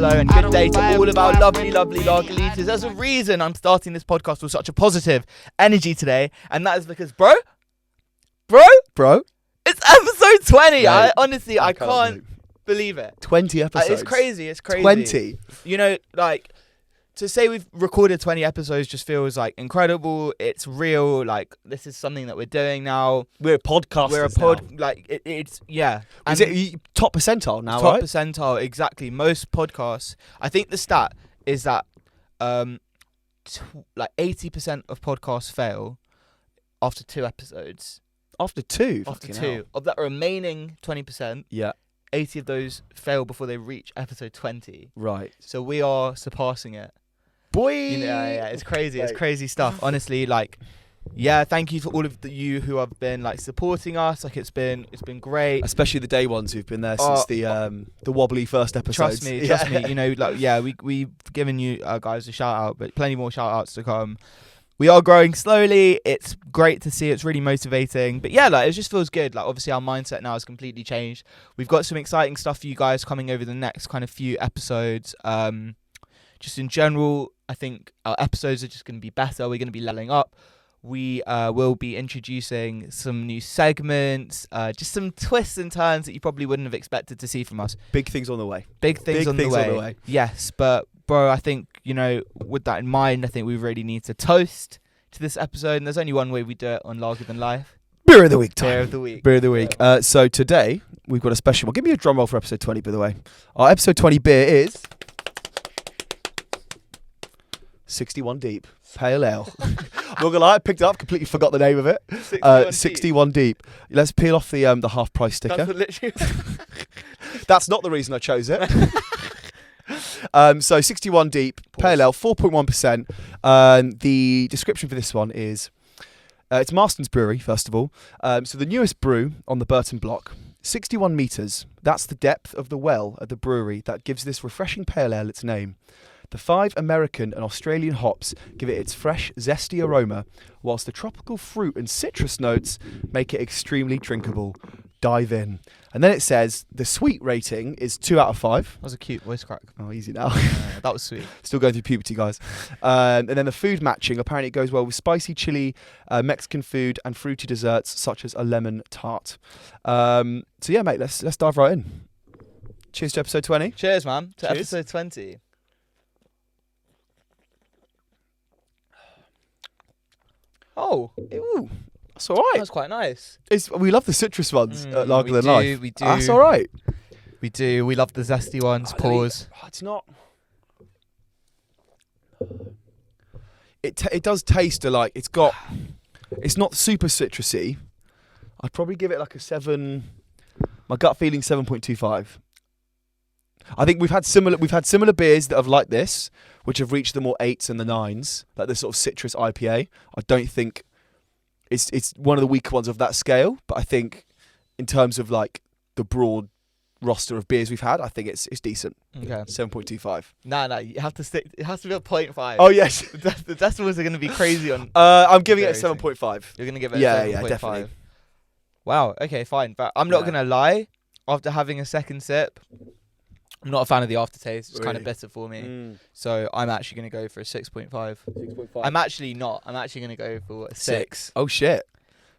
hello, and good day to all of our lovely Largalitas. There's a reason I'm starting this podcast with such a positive energy today, and that is because, bro, it's episode 20. Mate, I can't believe it. 20 episodes. It's crazy. 20. You know, like, to say we've recorded 20 episodes just feels like incredible. It's real. Like, this is something that we're doing now. We're a podcast. Like, it's yeah. Is it top percentile now, top right? percentile, exactly. Most podcasts, I think the stat is that like 80% of podcasts fail after 2 episodes. After 2? After 2. Of that remaining 20%, yeah, 80 of those fail before they reach episode 20. Right. So we are surpassing it. Boy! Yeah, it's crazy. It's crazy stuff. Honestly, like, yeah, thank you for all of you who have been like supporting us. Like, it's been great. Especially the day ones who've been there since the wobbly first episode. Trust me. You know, like, yeah, we've given you guys a shout out, but plenty more shout outs to come. We are growing slowly. It's great to see. It's really motivating. But yeah, like, it just feels good. Like, obviously our mindset now has completely changed. We've got some exciting stuff for you guys coming over the next kind of few episodes. Just in general, I think our episodes are just going to be better. We're going to be leveling up. We will be introducing some new segments, just some twists and turns that you probably wouldn't have expected to see from us. Big things on the way. Big things on the way. Yes, but bro, I think, you know, with that in mind, I think we really need to toast to this episode. And there's only one way we do it on Larger Than Life. Beer of the week time. Beer of the week. So today, we've got a special one. Give me a drum roll for episode 20, by the way. Our episode 20 beer is 61 Deep Pale Ale. I'm not gonna lie, I picked it up, completely forgot the name of it. 61 deep. Let's peel off the half price sticker. That's not the reason I chose it. So 61 Deep Pale Ale, 4.1%. The description for this one is it's Marston's Brewery, first of all. So the newest brew on the Burton block, 61 metres. That's the depth of the well at the brewery that gives this refreshing pale ale its name. The 5 American and Australian hops give it its fresh, zesty aroma, whilst the tropical fruit and citrus notes make it extremely drinkable. Dive in. And then it says the sweet rating is 2 out of 5. That was a cute voice crack. Oh, easy now. That was sweet. Still going through puberty, guys. And then the food matching, apparently it goes well with spicy chili, Mexican food, and fruity desserts such as a lemon tart. So yeah, mate, let's dive right in. Cheers to episode 20. Cheers, man. To Cheers. episode 20. Oh, Ooh, that's all right. That's quite nice. We love the citrus ones at Larger Than Life. We do. That's all right. We do. We love the zesty ones. Pause. It's not. It does taste like it's got. It's not super citrusy. I'd probably give it like a 7. My gut feeling 7.25. I think we've had similar beers that have like this, which have reached the more 8s and the 9s, like this sort of citrus IPA. I don't think it's one of the weaker ones of that scale, but I think in terms of like the broad roster of beers we've had, I think it's decent. Okay. 7.25. No, you have to stick. It has to be a 0.5. Oh yes, the decimals are going to be crazy on. I'm giving it a 7.5. You're going to give it a 7.5. Yeah, definitely. Wow. Okay, fine. But I'm not going to lie. After having a second sip, I'm not a fan of the aftertaste. It's kind of bitter for me. So I'm actually going to go for a 6.5. 6.5. I'm actually not. I'm actually going to go for a 6. Oh shit.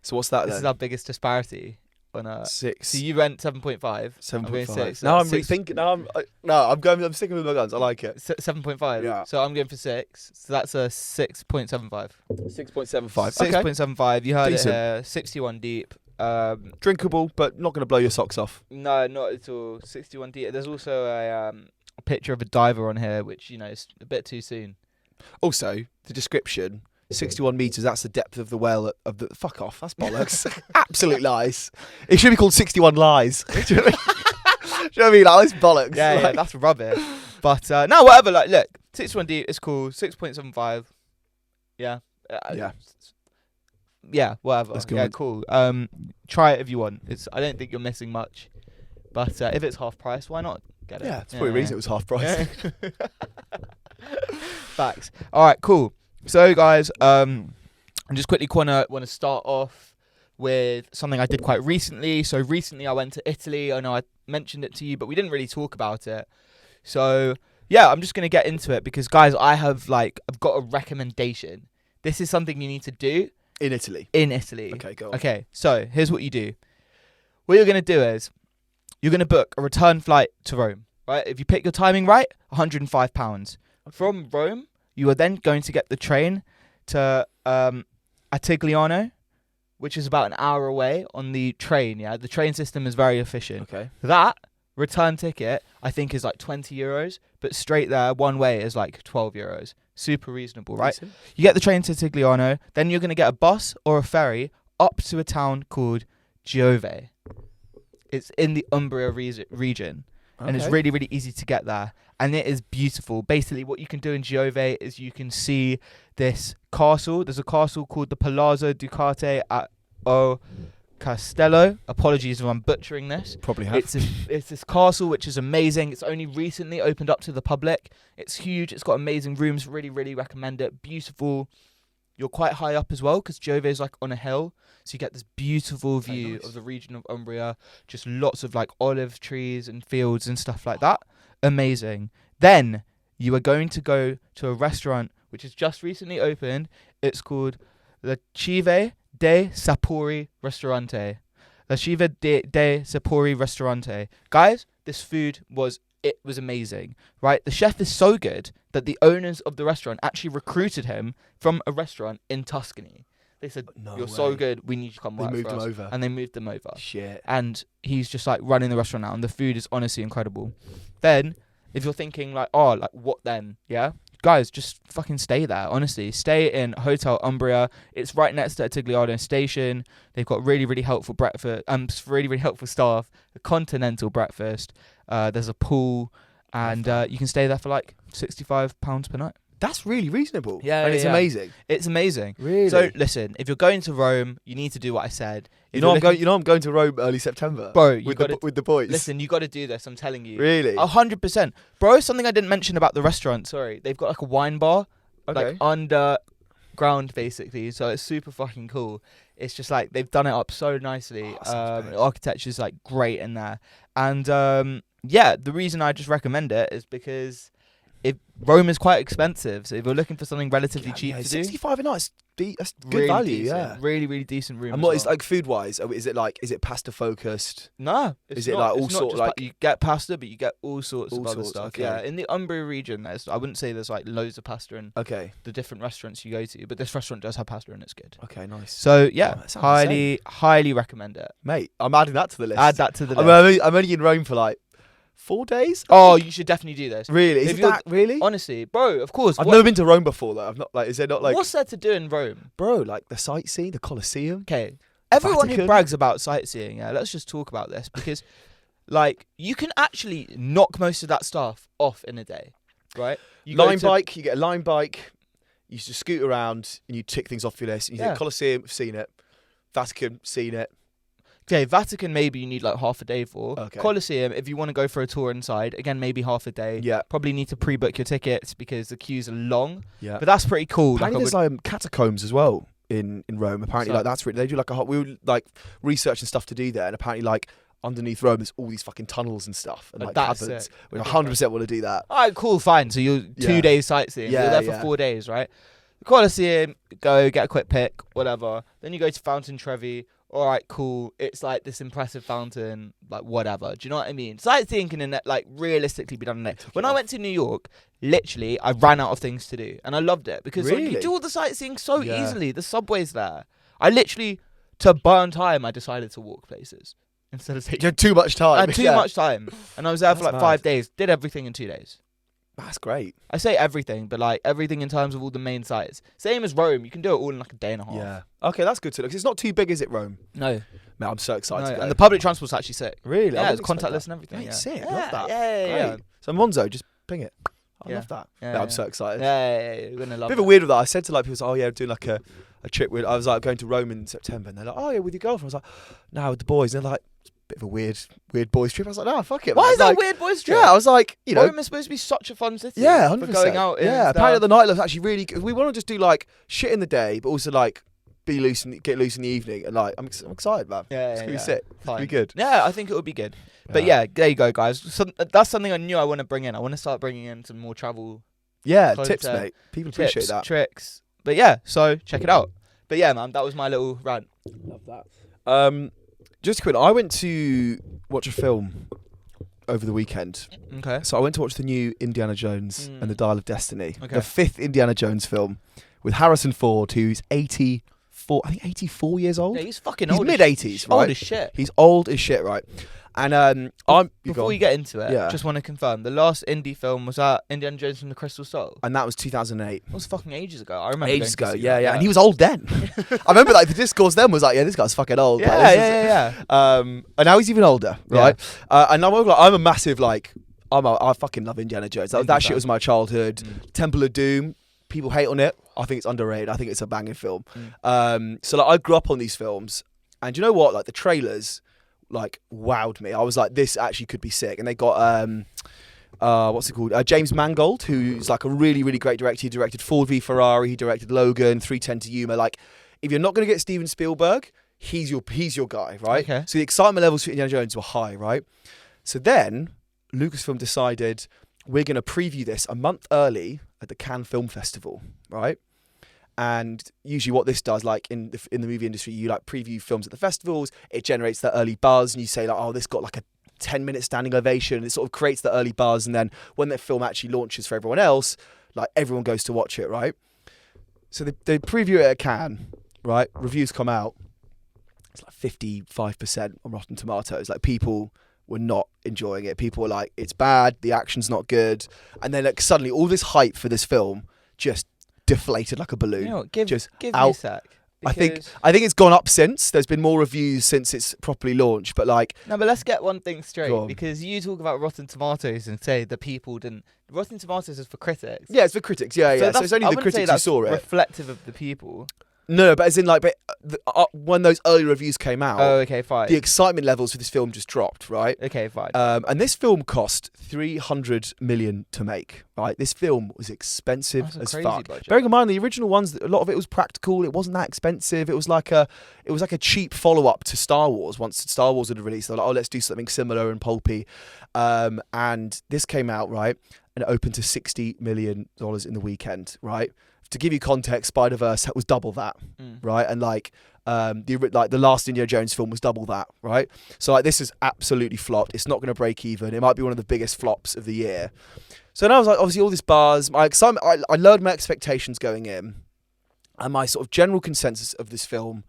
So what's that This then? is our biggest disparity on a 6. So you went 7.5. 7.5. 6. No, I'm rethinking. I'm sticking with my guns. I like it. 7.5. Yeah. So I'm going for 6. So that's a 6.75. 6.75. 6.75. You heard Decent. it here. 61 deep. Drinkable, but not going to blow your socks off. No, not at all. 61 deep. There's also a picture of a diver on here, which, you know, is a bit too soon. Also, the description: 61 metres. That's the depth of the well of the. Fuck off. That's bollocks. Absolute lies. It should be called 61 lies. Do you know what I mean? Do you know what I mean? Like, that's bollocks. Yeah, that's rubbish. But no, whatever. Like, look, 61 deep is cool. 6.75. Yeah. Yeah, whatever. That's good. Yeah, cool. Try it if you want. I don't think you're missing much. But if it's half price, why not get it? Yeah, it's probably the reason it was half price. Yeah. Facts. All right, cool. So, guys, I just quickly want to start off with something I did quite recently. So recently I went to Italy. I know I mentioned it to you, but we didn't really talk about it. So yeah, I'm just gonna get into it because guys, I've got a recommendation. This is something you need to do In Italy. Okay, go on. Okay, so here's what you do. What you're gonna do is you're gonna book a return flight to Rome. Right? If you pick your timing right, £105. From Rome, you are then going to get the train to Attigliano, which is about an hour away on the train. Yeah, the train system is very efficient. Okay. That return ticket, I think, is like €20, but straight there, one way, is like €12. Super reasonable, right? Decent. You get the train to Attigliano, then you're going to get a bus or a ferry up to a town called Giove. It's in the Umbria region. And it's really, really easy to get there. And it is beautiful. Basically, what you can do in Giove is you can see this castle. There's a castle called the Palazzo Ducati at O Castello. Apologies if I'm butchering this. Probably have. It's this castle which is amazing. It's only recently opened up to the public. It's huge. It's got amazing rooms. Really, really recommend it. Beautiful. You're quite high up as well because Giove is like on a hill. So you get this beautiful view of the region of Umbria. Just lots of like olive trees and fields and stuff like that. Amazing. Then you are going to go to a restaurant which has just recently opened. It's called La Chive de Sapori Ristorante. La Chive de Sapori Ristorante. Guys, this food was amazing, right? The chef is so good that the owners of the restaurant actually recruited him from a restaurant in Tuscany. They said, "You're so good, we need you to come work for us." They moved him over. And they moved him over. Shit. And he's just like running the restaurant now, and the food is honestly incredible. Then, if you're thinking like, oh, like what then? Yeah, guys, just fucking stay there. Honestly, stay in Hotel Umbria. It's right next to Attigliano station. They've got really, really helpful breakfast. Really, really helpful staff. A continental breakfast. There's a pool, and you can stay there for like £65 per night. That's really reasonable. Yeah, and it's amazing. It's amazing. Really. So listen, if you're going to Rome, you need to do what I said. I'm going to Rome early September, bro. With the boys. Listen, you got to do this. I'm telling you. Really. 100%, bro. Something I didn't mention about the restaurant. Sorry, they've got like a wine bar, like underground, basically. So it's super fucking cool. It's just like they've done it up so nicely. The architecture's like great in there, and yeah, the reason I just recommend it is because Rome is quite expensive, so if you're looking for something relatively cheap to do, 65 a night, that's good really value. Decent, yeah, really, really decent room. And what is like food wise? Is it pasta focused? No, is it like all sorts like you get pasta, but you get all sorts of other stuff. Okay. Yeah, in the Umbria region, I wouldn't say there's like loads of pasta in the different restaurants you go to, but this restaurant does have pasta and it's good. Okay, nice. So yeah, highly recommend it, mate. I'm adding that to the list. Add that to the list. I'm only in Rome for like 4 days. Oh, you should definitely do this. Really? Is that really? Honestly, bro, of course. I've never been to Rome before though. I've not like. Is there not like? What's there to do in Rome, bro? Like the sightseeing, the Colosseum. Okay, everyone who brags about sightseeing, yeah, let's just talk about this because, like, you can actually knock most of that stuff off in a day, right? You get a line bike. You just scoot around and you tick things off your list. And you think Colosseum, seen it. Vatican, seen it. Okay, Vatican maybe you need like half a day for. Okay. Colosseum, if you want to go for a tour inside, again maybe half a day. Yeah. Probably need to pre-book your tickets because the queues are long. Yeah. But that's pretty cool. Apparently there's catacombs as well in Rome. Apparently like that's really, they do like we were like researching stuff to do there, and apparently like underneath Rome there's all these fucking tunnels and stuff and like caverns. We 100% want to do that. Alright, cool, fine. So you're 2 days sightseeing. Yeah, you're there for 4 days, right? The Colosseum, go get a quick pic, whatever. Then you go to Fountain Trevi. All right, cool. It's like this impressive fountain, like whatever. Do you know what I mean? Sightseeing can like realistically be done in a day. When I went to New York, literally, I ran out of things to do, and I loved it because like, you do all the sightseeing so easily. The subway's there. I literally, to burn time, I decided to walk places instead of taking. You had too much time. I had too much time, and I was there for like 5 days. Did everything in 2 days. That's great. I say everything, but like everything in terms of all the main sites. Same as Rome, you can do it all in like a day and a half. Yeah. Okay, that's good to know because it's not too big, is it, Rome? No. Man, I'm so excited to go. And the public transport's actually sick. Really? Yeah, it's contactless and everything. Mate, sick. Love that. Yeah. So Monzo, just ping it. I love that. Yeah, I'm so excited. Yeah, you're gonna love it. Bit of a weird with that. I said to like people, oh yeah, doing like a trip with. I was like going to Rome in September, and they're like, oh yeah, with your girlfriend. I was like, no, with the boys. And they're like, it's a bit of a weird boys trip. I was like, no, fuck it. Why man. is that weird boys trip? Yeah, I was like, you know, Rome is supposed to be such a fun city. Yeah, 100%. For going out. Yeah, apparently the nightlife's actually really good. We want to just do like shit in the day, but also like get loose in the evening, and like I'm excited, man. It's gonna be sick. It's gonna be good. Yeah, I think it would be good. But yeah, there you go, guys. So, that's something I knew I want to bring in. I want to start bringing in some more travel. Yeah, tips, mate. People appreciate that. Tricks. But yeah, so check it out. But yeah, man, that was my little rant. Love that. Just a quick. I went to watch a film over the weekend. Okay. So I went to watch the new Indiana Jones and the Dial of Destiny, Okay. the 5th Indiana Jones film, with Harrison Ford, who's 84. I think 84 years old. Yeah, he's fucking He's old. mid-80s, right? Old as shit. He's old as shit, right? And Before we get into it, Yeah. just want to confirm the last indie film was that Indiana Jones and the Crystal Skull. and that was 2008. It was fucking ages ago. I remember. Ages going ago, to see yeah, that. and he was old then. I remember like the discourse then was like, yeah, this guy's fucking old. Yeah, Like, yeah. And now he's even older, right? And I'm a massive like, I fucking love Indiana Jones. That Indie shit fan. was my childhood. Temple of Doom. People hate on it. I think it's underrated. I think it's a banging film. So like, I grew up on these films, and you know what? Like the trailers, like wowed me. I was like, this actually could be sick. And they got what's it called? James Mangold, who's like a really, really great director. He directed Ford v Ferrari. He directed Logan, 3:10 to Yuma. Like, if you're not going to get Steven Spielberg, he's your guy, right? Okay. So the excitement levels for Indiana Jones were high, right? So then Lucasfilm decided we're going to preview this a month early at the Cannes Film Festival, right? And usually what this does, like in the movie industry, you like preview films at the festivals, it generates that early buzz, and you say like, oh, this got like a 10-minute standing ovation. It sort of creates the early buzz, and then when that film actually launches for everyone else, like everyone goes to watch it, right? So they preview it at Cannes, right? Reviews come out. It's like 55% on Rotten Tomatoes. Like people were not enjoying it. People were like, it's bad, the action's not good. And then like suddenly all this hype for this film just deflated like a balloon. You know what? Give me out. a sec. I think it's gone up since. There's been more reviews since it's properly launched, but like No, but let's get one thing straight, Go on. because you talk about Rotten Tomatoes and say the people didn't. Rotten Tomatoes is for critics. yeah, it's for critics. Yeah. So that's- it's only I the wouldn't say critics who that's saw it. reflective of the people. No, but as in like, when those early reviews came out, Oh, okay, fine. the excitement levels for this film just dropped, right? Okay, fine. And this film cost $300 million to make. Right, this film was expensive That's a as crazy fuck. budget. Bearing in mind the original ones, a lot of it was practical. It wasn't that expensive. It was like a cheap follow up to Star Wars. Once Star Wars had released, they're like, oh, let's do something similar and pulpy. And this came out, right, and it opened to $60 million in the weekend, right. To give you context, Spider-Verse was double that, right? And like the last Indiana Jones film was double that, right? So like this is absolutely flopped. It's not going to break even. It might be one of the biggest flops of the year. So then I was like, obviously all this buzz, my excitement. I lowered my expectations going in, and my sort of general consensus of this film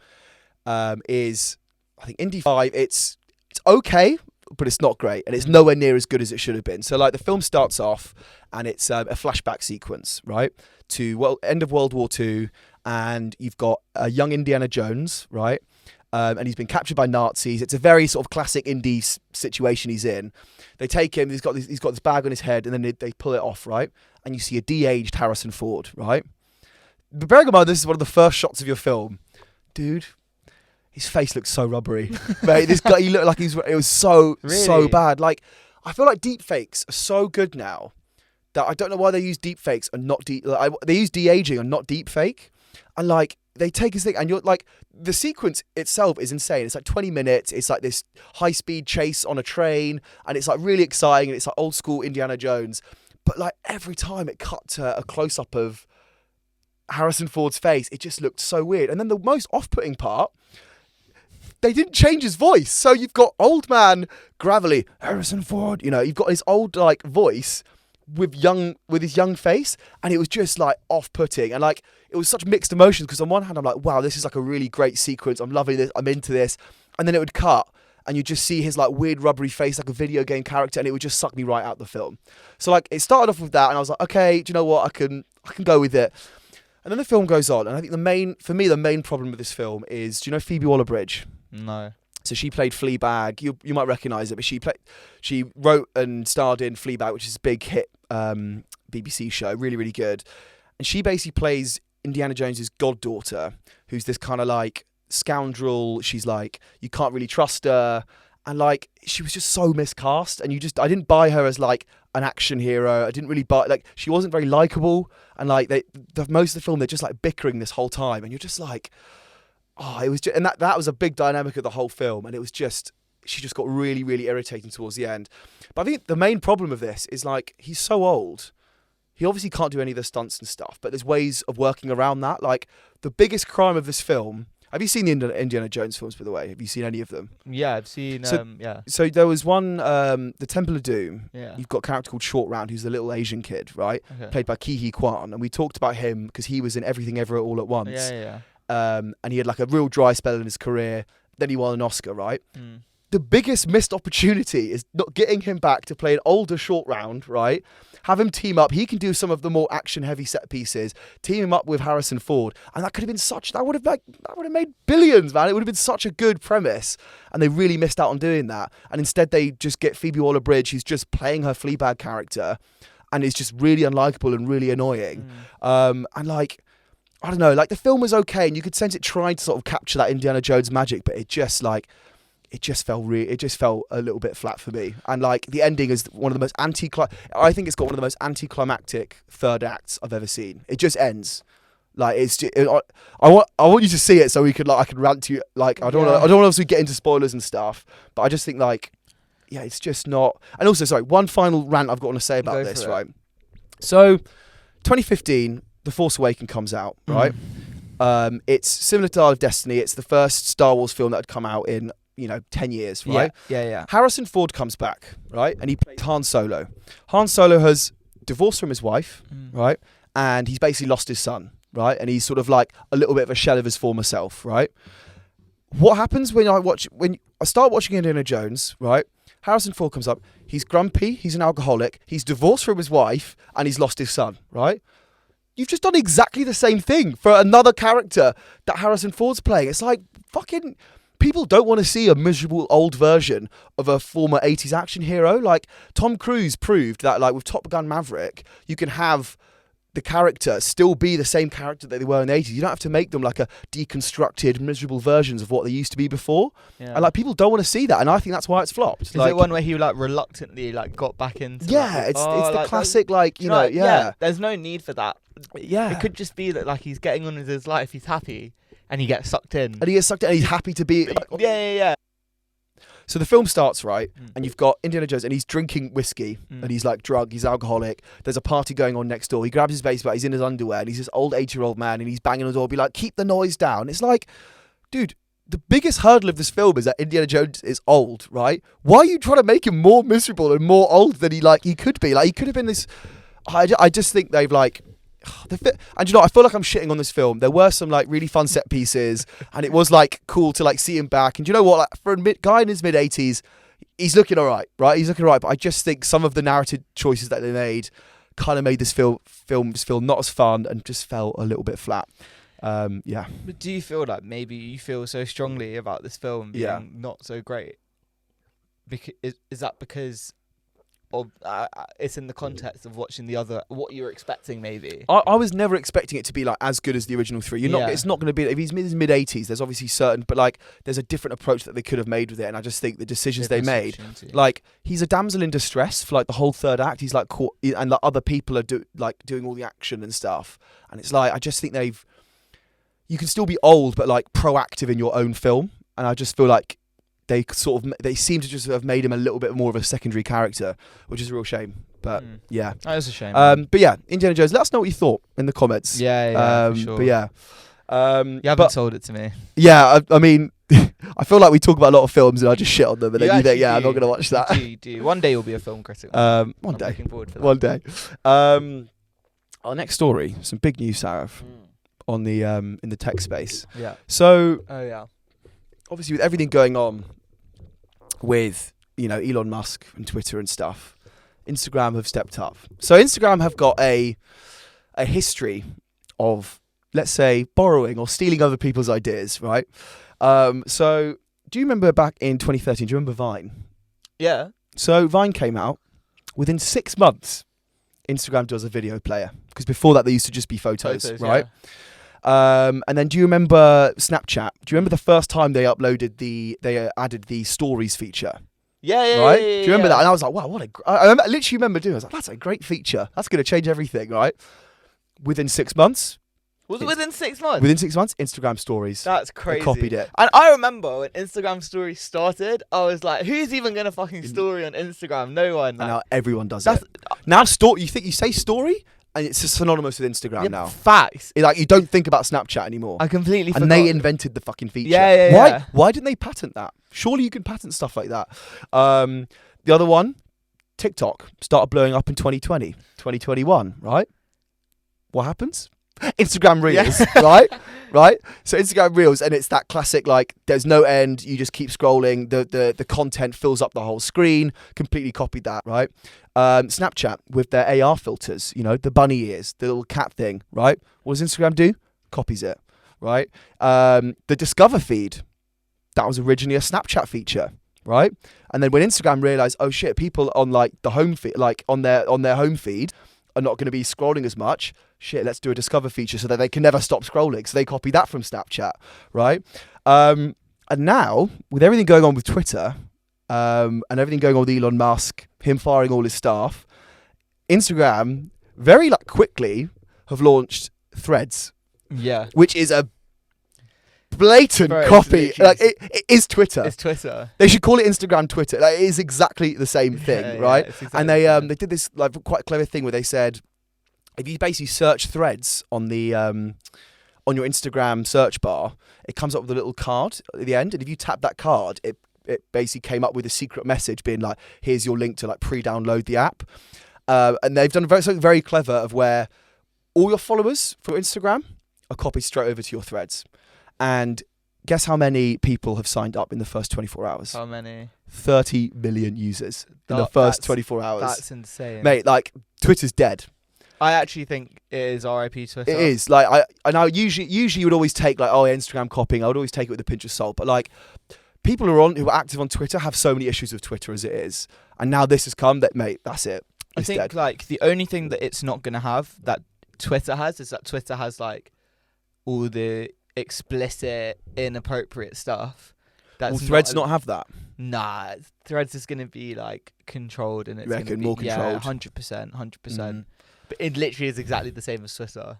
is, I think Indy 5. It's okay, but it's not great, and it's nowhere near as good as it should have been. So like the film starts off, and it's a flashback sequence, right, to end of World War II, and you've got a young Indiana Jones, right, and he's been captured by Nazis. It's a very sort of classic indie situation he's in. They take him. He's got this bag on his head, and then they pull it off, right, and you see a de-aged Harrison Ford, right. But bearing in mind, this is one of the first shots of your film, dude. His face looks so rubbery, mate. This guy, he looked like it was so bad. Like, I feel like deep fakes are so good now that I don't know why they use deep fakes and not they use de-aging and not deep fake. And like, they take his thing, and you're like, the sequence itself is insane. It's like 20 minutes. It's like this high speed chase on a train, and it's like really exciting, and it's like old school Indiana Jones. But like every time it cut to a close up of Harrison Ford's face, it just looked so weird. And then the most off-putting part, they didn't change his voice. So you've got old man, gravelly, Harrison Ford, you know, you've got his old like voice with his young face, and it was just like off-putting, and like it was such mixed emotions, because on one hand I'm like, wow, this is like a really great sequence, I'm loving this, I'm into this, and then it would cut and you just see his like weird rubbery face like a video game character, and it would just suck me right out the film. So like it started off with that, and I was like, okay, do you know what, I can go with it. And then the film goes on, and I think the main problem with this film is, do you know Phoebe Waller-Bridge? No. So she played Fleabag. You might recognise it, but she wrote and starred in Fleabag, which is a big hit BBC show, really, really good. And she basically plays Indiana Jones's goddaughter, who's this kind of like scoundrel. She's like, you can't really trust her, and like she was just so miscast. And I didn't buy her as like an action hero. I didn't really buy, like, she wasn't very likable. And like most of the film, they're just like bickering this whole time, and you're just like, it was just, and that was a big dynamic of the whole film, and it was just, she just got really, really irritating towards the end. But I think the main problem of this is like, he's so old. He obviously can't do any of the stunts and stuff, but there's ways of working around that. Like, the biggest crime of this film. Have you seen the Indiana Jones films, by the way? Have you seen any of them? Yeah, I've seen. So there was one, the Temple of Doom. Yeah. You've got a character called Short Round, who's the little Asian kid, right? Okay. Played by Ke Kwan, and we talked about him because he was in Everything Everywhere All at Once. Yeah. And he had like a real dry spell in his career. Then he won an Oscar, right? Mm. The biggest missed opportunity is not getting him back to play an older Short Round, right? Have him team up. He can do some of the more action-heavy set pieces. Team him up with Harrison Ford, and that could have been that would have made billions, man. It would have been such a good premise, and they really missed out on doing that. And instead, they just get Phoebe Waller-Bridge, who's just playing her Fleabag character, and is just really unlikable and really annoying. And like, I don't know, like the film was okay, and you could sense it trying to sort of capture that Indiana Jones magic, but it just felt a little bit flat for me. And like the ending is one of the most I think it's got one of the most anticlimactic third acts I've ever seen. It just ends. Like I want you to see it so we could I can rant to you. Like I don't want to obviously get into spoilers and stuff, but I just think like, yeah, it's just not. And also, sorry, one final rant I've got to say about this, right? So 2015, The Force Awakens comes out, right? It's similar to Dial of Destiny. It's the first Star Wars film that had come out in 10 years, right? Yeah. Harrison Ford comes back, right? And he plays Han Solo. Han Solo has divorced from his wife, right? And he's basically lost his son, right? And he's sort of like a little bit of a shell of his former self, right? What happens when I start watching Indiana Jones, right? Harrison Ford comes up. He's grumpy. He's an alcoholic. He's divorced from his wife, and he's lost his son, right? You've just done exactly the same thing for another character that Harrison Ford's playing. It's like fucking... People don't want to see a miserable old version of a former 80s action hero. Like, Tom Cruise proved that, like, with Top Gun Maverick, you can have the character still be the same character that they were in the 80s. You don't have to make them, like, a deconstructed, miserable versions of what they used to be before. Yeah. And, like, people don't want to see that, and I think that's why it's flopped. Is it one where he, like, reluctantly, like, got back into... Yeah, it's the classic, like, you know, yeah. There's no need for that. Yeah. It could just be that, like, he's getting on with his life, he's happy... And he gets sucked in. And he's happy to be... Yeah. So the film starts, right? And you've got Indiana Jones, and he's drinking whiskey, and he's like drunk, he's alcoholic. There's a party going on next door. He grabs his baseball bat, he's in his underwear, and he's this old 8-year-old man, and he's banging on the door, be like, keep the noise down. It's like, dude, the biggest hurdle of this film is that Indiana Jones is old, right? Why are you trying to make him more miserable and more old than he could be? Like, he could have been this... I just think they've like... And I feel like I'm shitting on this film. There were some like really fun set pieces, and it was like cool to like see him back. And do you know what? Like, for a guy in his mid-80s, he's looking all right, right? He's looking all right. But I just think some of the narrative choices that they made kind of made this film feel not as fun and just felt a little bit flat. Yeah. But do you feel like maybe you feel so strongly about this film being not so great? Is that because of it's in the context of watching the other, what you're expecting maybe? I was never expecting it to be like as good as the original three. It's not going to be, if he's mid 80s, there's obviously certain, but like there's a different approach that they could have made with it, and I just think the decisions they made, like he's a damsel in distress for like the whole third act. He's like caught, and like other people are doing all the action and stuff, and it's like I just think you can still be old but like proactive in your own film, and I just feel like they seem to just have made him a little bit more of a secondary character, which is a real shame. But yeah, that is a shame. But yeah, Indiana Jones. Let us know what you thought in the comments. Yeah, for sure. But yeah, you haven't sold it to me. Yeah, I mean, I feel like we talk about a lot of films and I just shit on them, and then you think, I'm not going to watch that. You do. One day you'll be a film critic. One I'm day. looking forward for that. One day. Our next story, some big news, Sarav, on the in the tech space. Yeah. So. Oh yeah. Obviously, with everything going on with Elon Musk and Twitter and stuff, Instagram have stepped up. So Instagram have got a history of, let's say, borrowing or stealing other people's ideas, right? So do you remember back in 2013, do you remember Vine? Yeah. So Vine came out. Within 6 months, Instagram does a video player, because before that they used to just be photos right? Yeah. And then do you remember Snapchat? Do you remember the first time they added the stories feature? Yeah. Right? Do you remember that? And I was like, wow, I literally remember doing it. I was like, that's a great feature. That's going to change everything, right? Within 6 months, Was it within 6 months? Within 6 months, Instagram stories. That's crazy. They copied it. And I remember when Instagram stories started, I was like, who's even going to fucking story on Instagram? No one. And now everyone does it. Now you think you say story, and it's just synonymous with Instagram now. Facts. Like, you don't think about Snapchat anymore. I completely forgot. And they invented the fucking feature. Yeah. Why didn't they patent that? Surely you can patent stuff like that. The other one, TikTok, started blowing up in 2020, 2021, right? What happens? Instagram Reels, right? So Instagram Reels, and it's that classic, like, there's no end, you just keep scrolling, the content fills up the whole screen, completely copied that, right? Snapchat with their AR filters, you know, the bunny ears, the little cat thing, right? What does Instagram do? Copies it, right? The Discover feed, that was originally a Snapchat feature, right? And then when Instagram realized, oh shit, people on like the home feed, like on their home feed, are not going to be scrolling as much. Shit, let's do a Discover feature so that they can never stop scrolling. So they copy that from Snapchat, right? And now, with everything going on with Twitter, and everything going on with Elon Musk, him firing all his staff, Instagram very quickly have launched Threads. Yeah. Which is a blatant copy. Like it is Twitter. It's Twitter. They should call it Instagram Twitter. Like, it is exactly the same thing, right? Exactly and they did this like quite clever thing where they said, if you basically search Threads on the on your Instagram search bar, it comes up with a little card at the end, and if you tap that card, it basically came up with a secret message being like, here's your link to like pre-download the app. And they've done something very clever of where all your followers for Instagram are copied straight over to your Threads. And guess how many people have signed up in the first 24 hours? How many? 30 million users in the first 24 hours. That's insane. Mate, like, Twitter's dead. I actually think it is RIP Twitter. It is. Like, I know usually you would always take like, oh, Instagram copying. I would always take it with a pinch of salt. But like, people who are active on Twitter have so many issues with Twitter as it is. And now this has come that, mate, that's it. I think dead. like the only thing that it's not going to have that Twitter has is that Twitter has like all the explicit, inappropriate stuff. Will Threads not have that? Nah, Threads is going to be like controlled, and it's going to be more controlled. Yeah, 100%. But it literally is exactly the same as Twitter.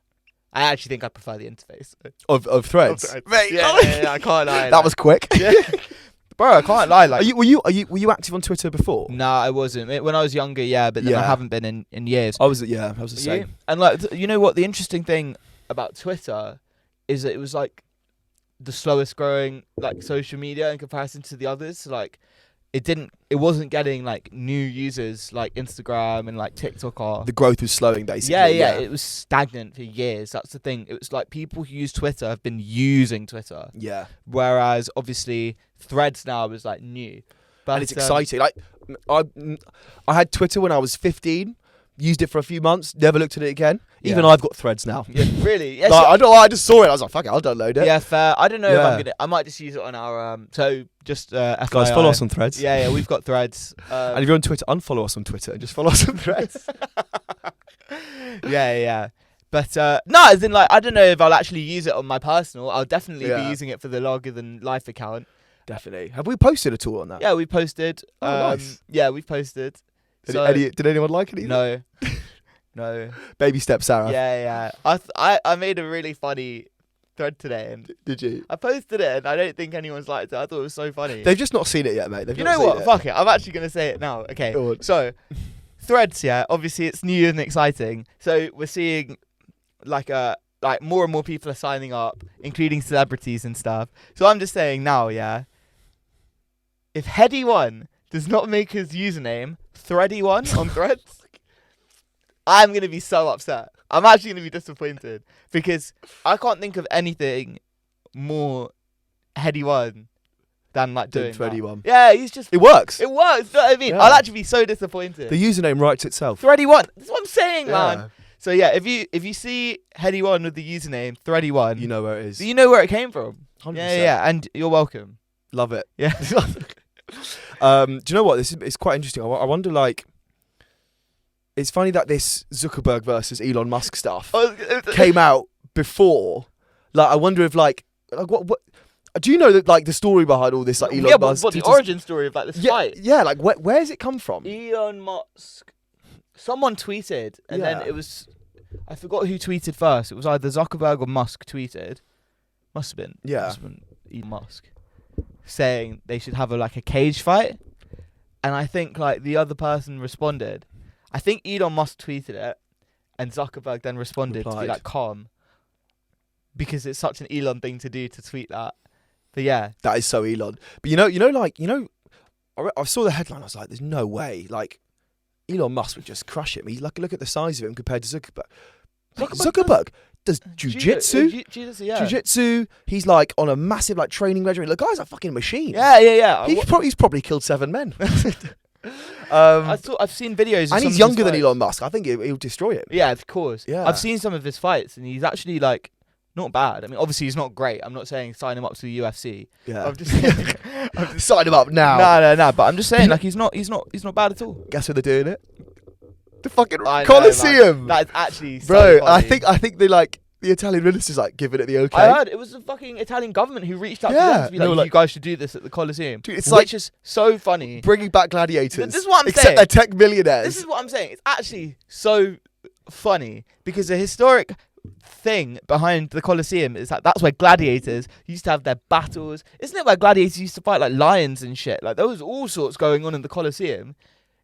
I actually think I prefer the interface of Threads. Mate, yeah, I can't lie. That was quick. Yeah. Bro, I can't lie. Like, were you active on Twitter before? Nah, I wasn't. When I was younger, yeah, but then I haven't been in years. I was the same. And like, you know what? The interesting thing about Twitter is that it was like the slowest growing like social media in comparison to the others. So, like, it wasn't getting like new users like Instagram and like TikTok are. The growth was slowing, basically. Yeah. It was stagnant for years. That's the thing. It was like people who use Twitter have been using Twitter. Yeah. Whereas obviously Threads now is like new. But and it's exciting. Like, I had Twitter when I was 15. Used it for a few months, never looked at it again. Yeah. Even I've got Threads now. Yeah, really? Yeah, like, I just saw it. I was like, fuck it, I'll download it. Yeah, fair. I don't know if I'm gonna. I might just use it on our. So just FYI. Guys, follow us on Threads. Yeah, we've got Threads. And if you're on Twitter, unfollow us on Twitter and just follow us on Threads. Yeah. But no, as in like, I don't know if I'll actually use it on my personal. I'll definitely be using it for the Longer Than Life account. Definitely. Have we posted at all on that? Yeah, we posted. Nice. Yeah, we posted. Did anyone like it either? No. Baby step Sarah. Yeah. I made a really funny thread today, and did you? I posted it, and I don't think anyone's liked it. I thought it was so funny. They've just not seen it yet, mate. You know what? Fuck it. I'm actually gonna say it now. Okay. So, Threads. Yeah. Obviously, it's new and exciting. So we're seeing like more and more people are signing up, including celebrities and stuff. So I'm just saying now, yeah. If Heady1 does not make his username Thready1 on Threads, I'm going to be so upset. I'm actually going to be disappointed because I can't think of anything more Heady1 than like doing Thready1. Yeah, he's just... It works. You know what I mean? Yeah. I'll actually be so disappointed. The username writes itself. Thready1. That's what I'm saying, man. So yeah, if you see Heady1 with the username Thready1... You know where it is. You know where it came from. 100%. Yeah, and you're welcome. Love it. Yeah. Do you know what? It's quite interesting. I wonder, like... It's funny that this Zuckerberg versus Elon Musk stuff came out before. Like, I wonder if what do you know that like the story behind all this, like Elon Musk? What the origin story of like this fight? Yeah, like where's it come from? Elon Musk. Someone tweeted, and then it was. I forgot who tweeted first. It was either Zuckerberg or Musk tweeted. Must have been. Yeah. Must have been Elon Musk. Saying they should have a cage fight. And I think like the other person responded. I think Elon Musk tweeted it. And Zuckerberg then responded to be like calm. Because it's such an Elon thing to do to tweet that. But yeah. That is so Elon. But I saw the headline. I was like, there's no way. Like, Elon Musk would just crush him. He's like, look at the size of him compared to Zuckerberg. Zuckerberg does jiu-jitsu. Jiu-jitsu. He's like on a massive like training regime. The guy's a fucking machine. Yeah. He's probably killed 7 men. I've seen videos. And he's younger than Elon Musk. I think he'll destroy him. Yeah, of course. Yeah. I've seen some of his fights, and he's actually like not bad. I mean, obviously he's not great. I'm not saying sign him up to the UFC. Yeah. I'm just saying, sign him up now. No. But I'm just saying, like he's not bad at all. Guess where they're doing it? The fucking Colosseum. That is actually bro. So funny. I think they like the Italian minister's like giving it the okay. I heard it was the fucking Italian government who reached out to them to be like, you guys should do this at the Colosseum. Dude, it's which is so funny. Bringing back gladiators. This is what I'm except saying. they're tech millionaires. This is what I'm saying. It's actually so funny because the historic thing behind the Colosseum is that that's where gladiators used to have their battles. Isn't it where gladiators used to fight like lions and shit? Like there was all sorts going on in the Colosseum.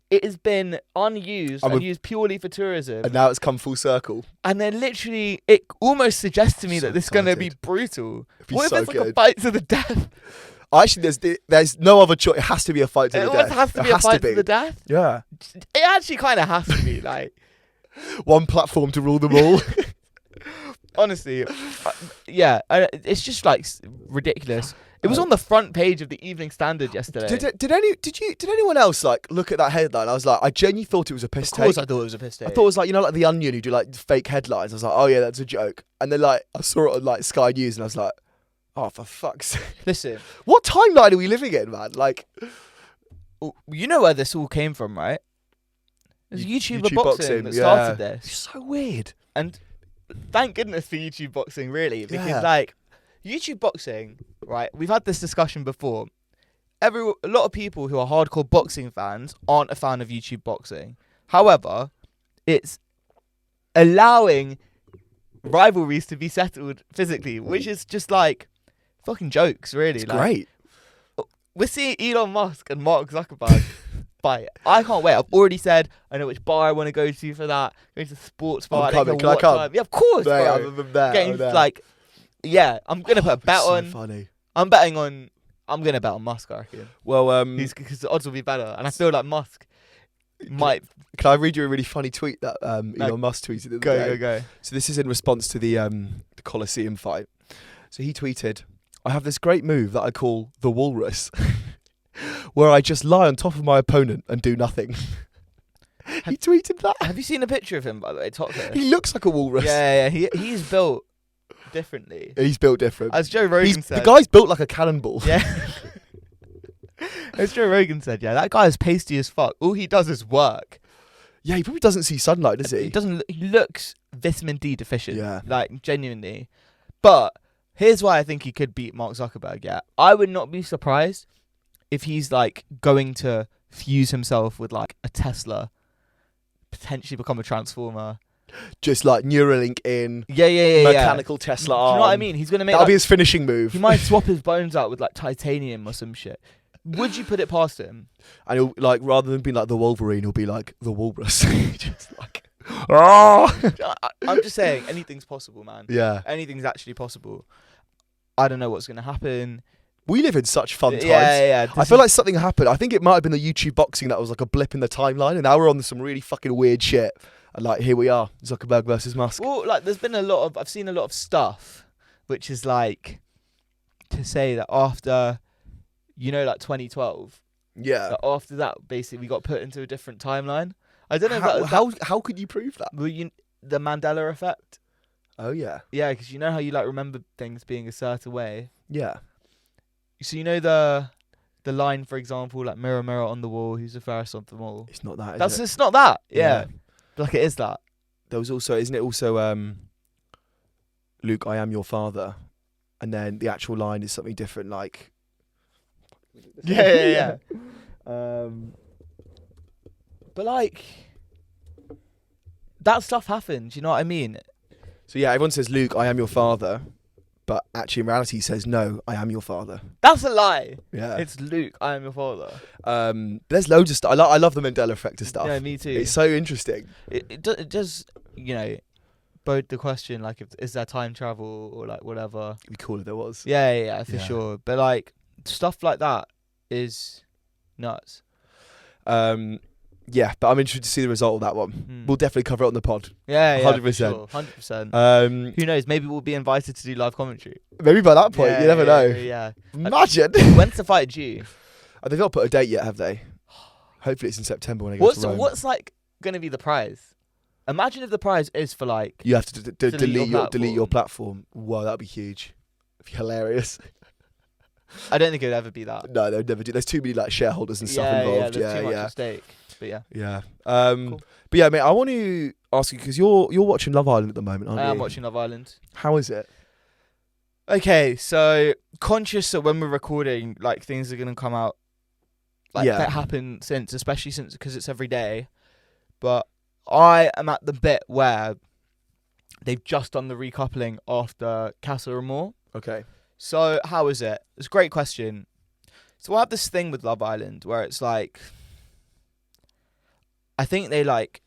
It has been unused and used purely for tourism. And now it's come full circle. And then literally, it almost suggests to me that this is going to be brutal. What if it's like a fight to the death? Actually, there's no other choice. It has to be a fight to the death. It has to be a fight to the death? Yeah. It actually kind of has to be. Like one platform to rule them all. Honestly, yeah. It's just like ridiculous. It was on the front page of the Evening Standard yesterday. Did anyone else like look at that headline? I was like, I genuinely thought it was a piss take. Of course I thought it was a piss take. I thought it was like, like The Onion who do like fake headlines. I was like, oh yeah, that's a joke. And then like I saw it on like Sky News and I was like, oh for fuck's sake. Listen. What timeline are we living in, man? Like, you know where this all came from, right? It was YouTuber boxing that started this. It's so weird. And thank goodness for YouTube boxing, really. Because like YouTube boxing, right, we've had this discussion before. A lot of people who are hardcore boxing fans aren't a fan of YouTube boxing. However, it's allowing rivalries to be settled physically, which is just like fucking jokes, really. It's great. We're seeing Elon Musk and Mark Zuckerberg fight. I can't wait. I've already said I know which bar I want to go to for that. Going to the sports bar. Can I come? Yeah, of course, Mate, bro. other than that, like, yeah, I'm gonna put a bet so on. Funny. I'm gonna bet on Musk, I reckon. Well, because the odds will be better, and I feel like Musk might. Can I read you a really funny tweet that Elon Musk tweeted the other day? Go. So this is in response to the Colosseum fight. So he tweeted, "I have this great move that I call the walrus, where I just lie on top of my opponent and do nothing." He tweeted that. Have you seen a picture of him, by the way? Topless. He looks like a walrus. Yeah. He's built differently. He's built different. As Joe Rogan said, the guy's built like a cannonball. Yeah. As Joe Rogan said, yeah, that guy is pasty as fuck. All he does is work. Yeah, he probably doesn't see sunlight, does he? He doesn't. He looks vitamin D deficient. Yeah. Like genuinely. But here's why I think he could beat Mark Zuckerberg. Yeah, I would not be surprised if he's like going to fuse himself with like a Tesla, potentially become a transformer. Just like Neuralink in. Yeah. Mechanical Tesla arm. Do you know what I mean? He's gonna make. That'll be his finishing move. He might swap his bones out with like titanium or some shit. Would you put it past him? And he'll like, rather than being like the Wolverine, he'll be like the walrus. Just like, I'm just saying, anything's possible, man. Yeah. Anything's actually possible. I don't know what's gonna happen. We live in such fun times. Yeah. I feel like something happened. I think it might have been the YouTube boxing that was like a blip in the timeline, and now we're on some really fucking weird shit. And like, here we are, Zuckerberg versus Musk. Well, like, there's been I've seen a lot of stuff, which is like, to say that after, like 2012. Yeah. That after that, basically, we got put into a different timeline. I don't know how could you prove that? Well, the Mandela effect. Oh yeah. Yeah, because you know how you like remember things being a certain way. Yeah. So the line, for example, like mirror, mirror on the wall, who's the fairest of them all? It's not that. It's not that. Yeah. Like it is that. There was also, isn't it also, Luke, I am your father, and then the actual line is something different, like. Yeah. But like, that stuff happens. You know what I mean? So yeah, everyone says, Luke, I am your father. But actually, in reality, he says, no, I am your father. That's a lie. Yeah. It's Luke, I am your father. There's loads of stuff. I love the Mandela effect of stuff. Yeah, me too. It's so interesting. It does, bode the question, like, is there time travel or, like, whatever? It'd be cool if there was. Yeah, for sure. But, like, stuff like that is nuts. Yeah, but I'm interested to see the result of that one. We'll definitely cover it on the pod. Yeah, 100%. Sure, 100%. Who knows? Maybe we'll be invited to do live commentary. Maybe by that point, you never know. Yeah. Imagine. When's the fight due? They've not put a date yet, have they? Hopefully it's in September when I go to Rome. What's like going to be the prize? Imagine if the prize is for like... You have to delete your platform. Wow, that'd be huge. It'd be hilarious. I don't think it would ever be that. No, they would never do. There's too many like shareholders and stuff involved. Yeah, there's too much at stake. But yeah. Yeah. Cool. But yeah, mate, I want to ask you, because you're watching Love Island at the moment, aren't you? I am watching Love Island. How is it? Okay, so conscious that when we're recording, like, things are going to come out like that happen especially since because it's every day. But I am at the bit where they've just done the recoupling after Casa Amor. Okay. So how is it? It's a great question. So I have this thing with Love Island where it's like, I think they like,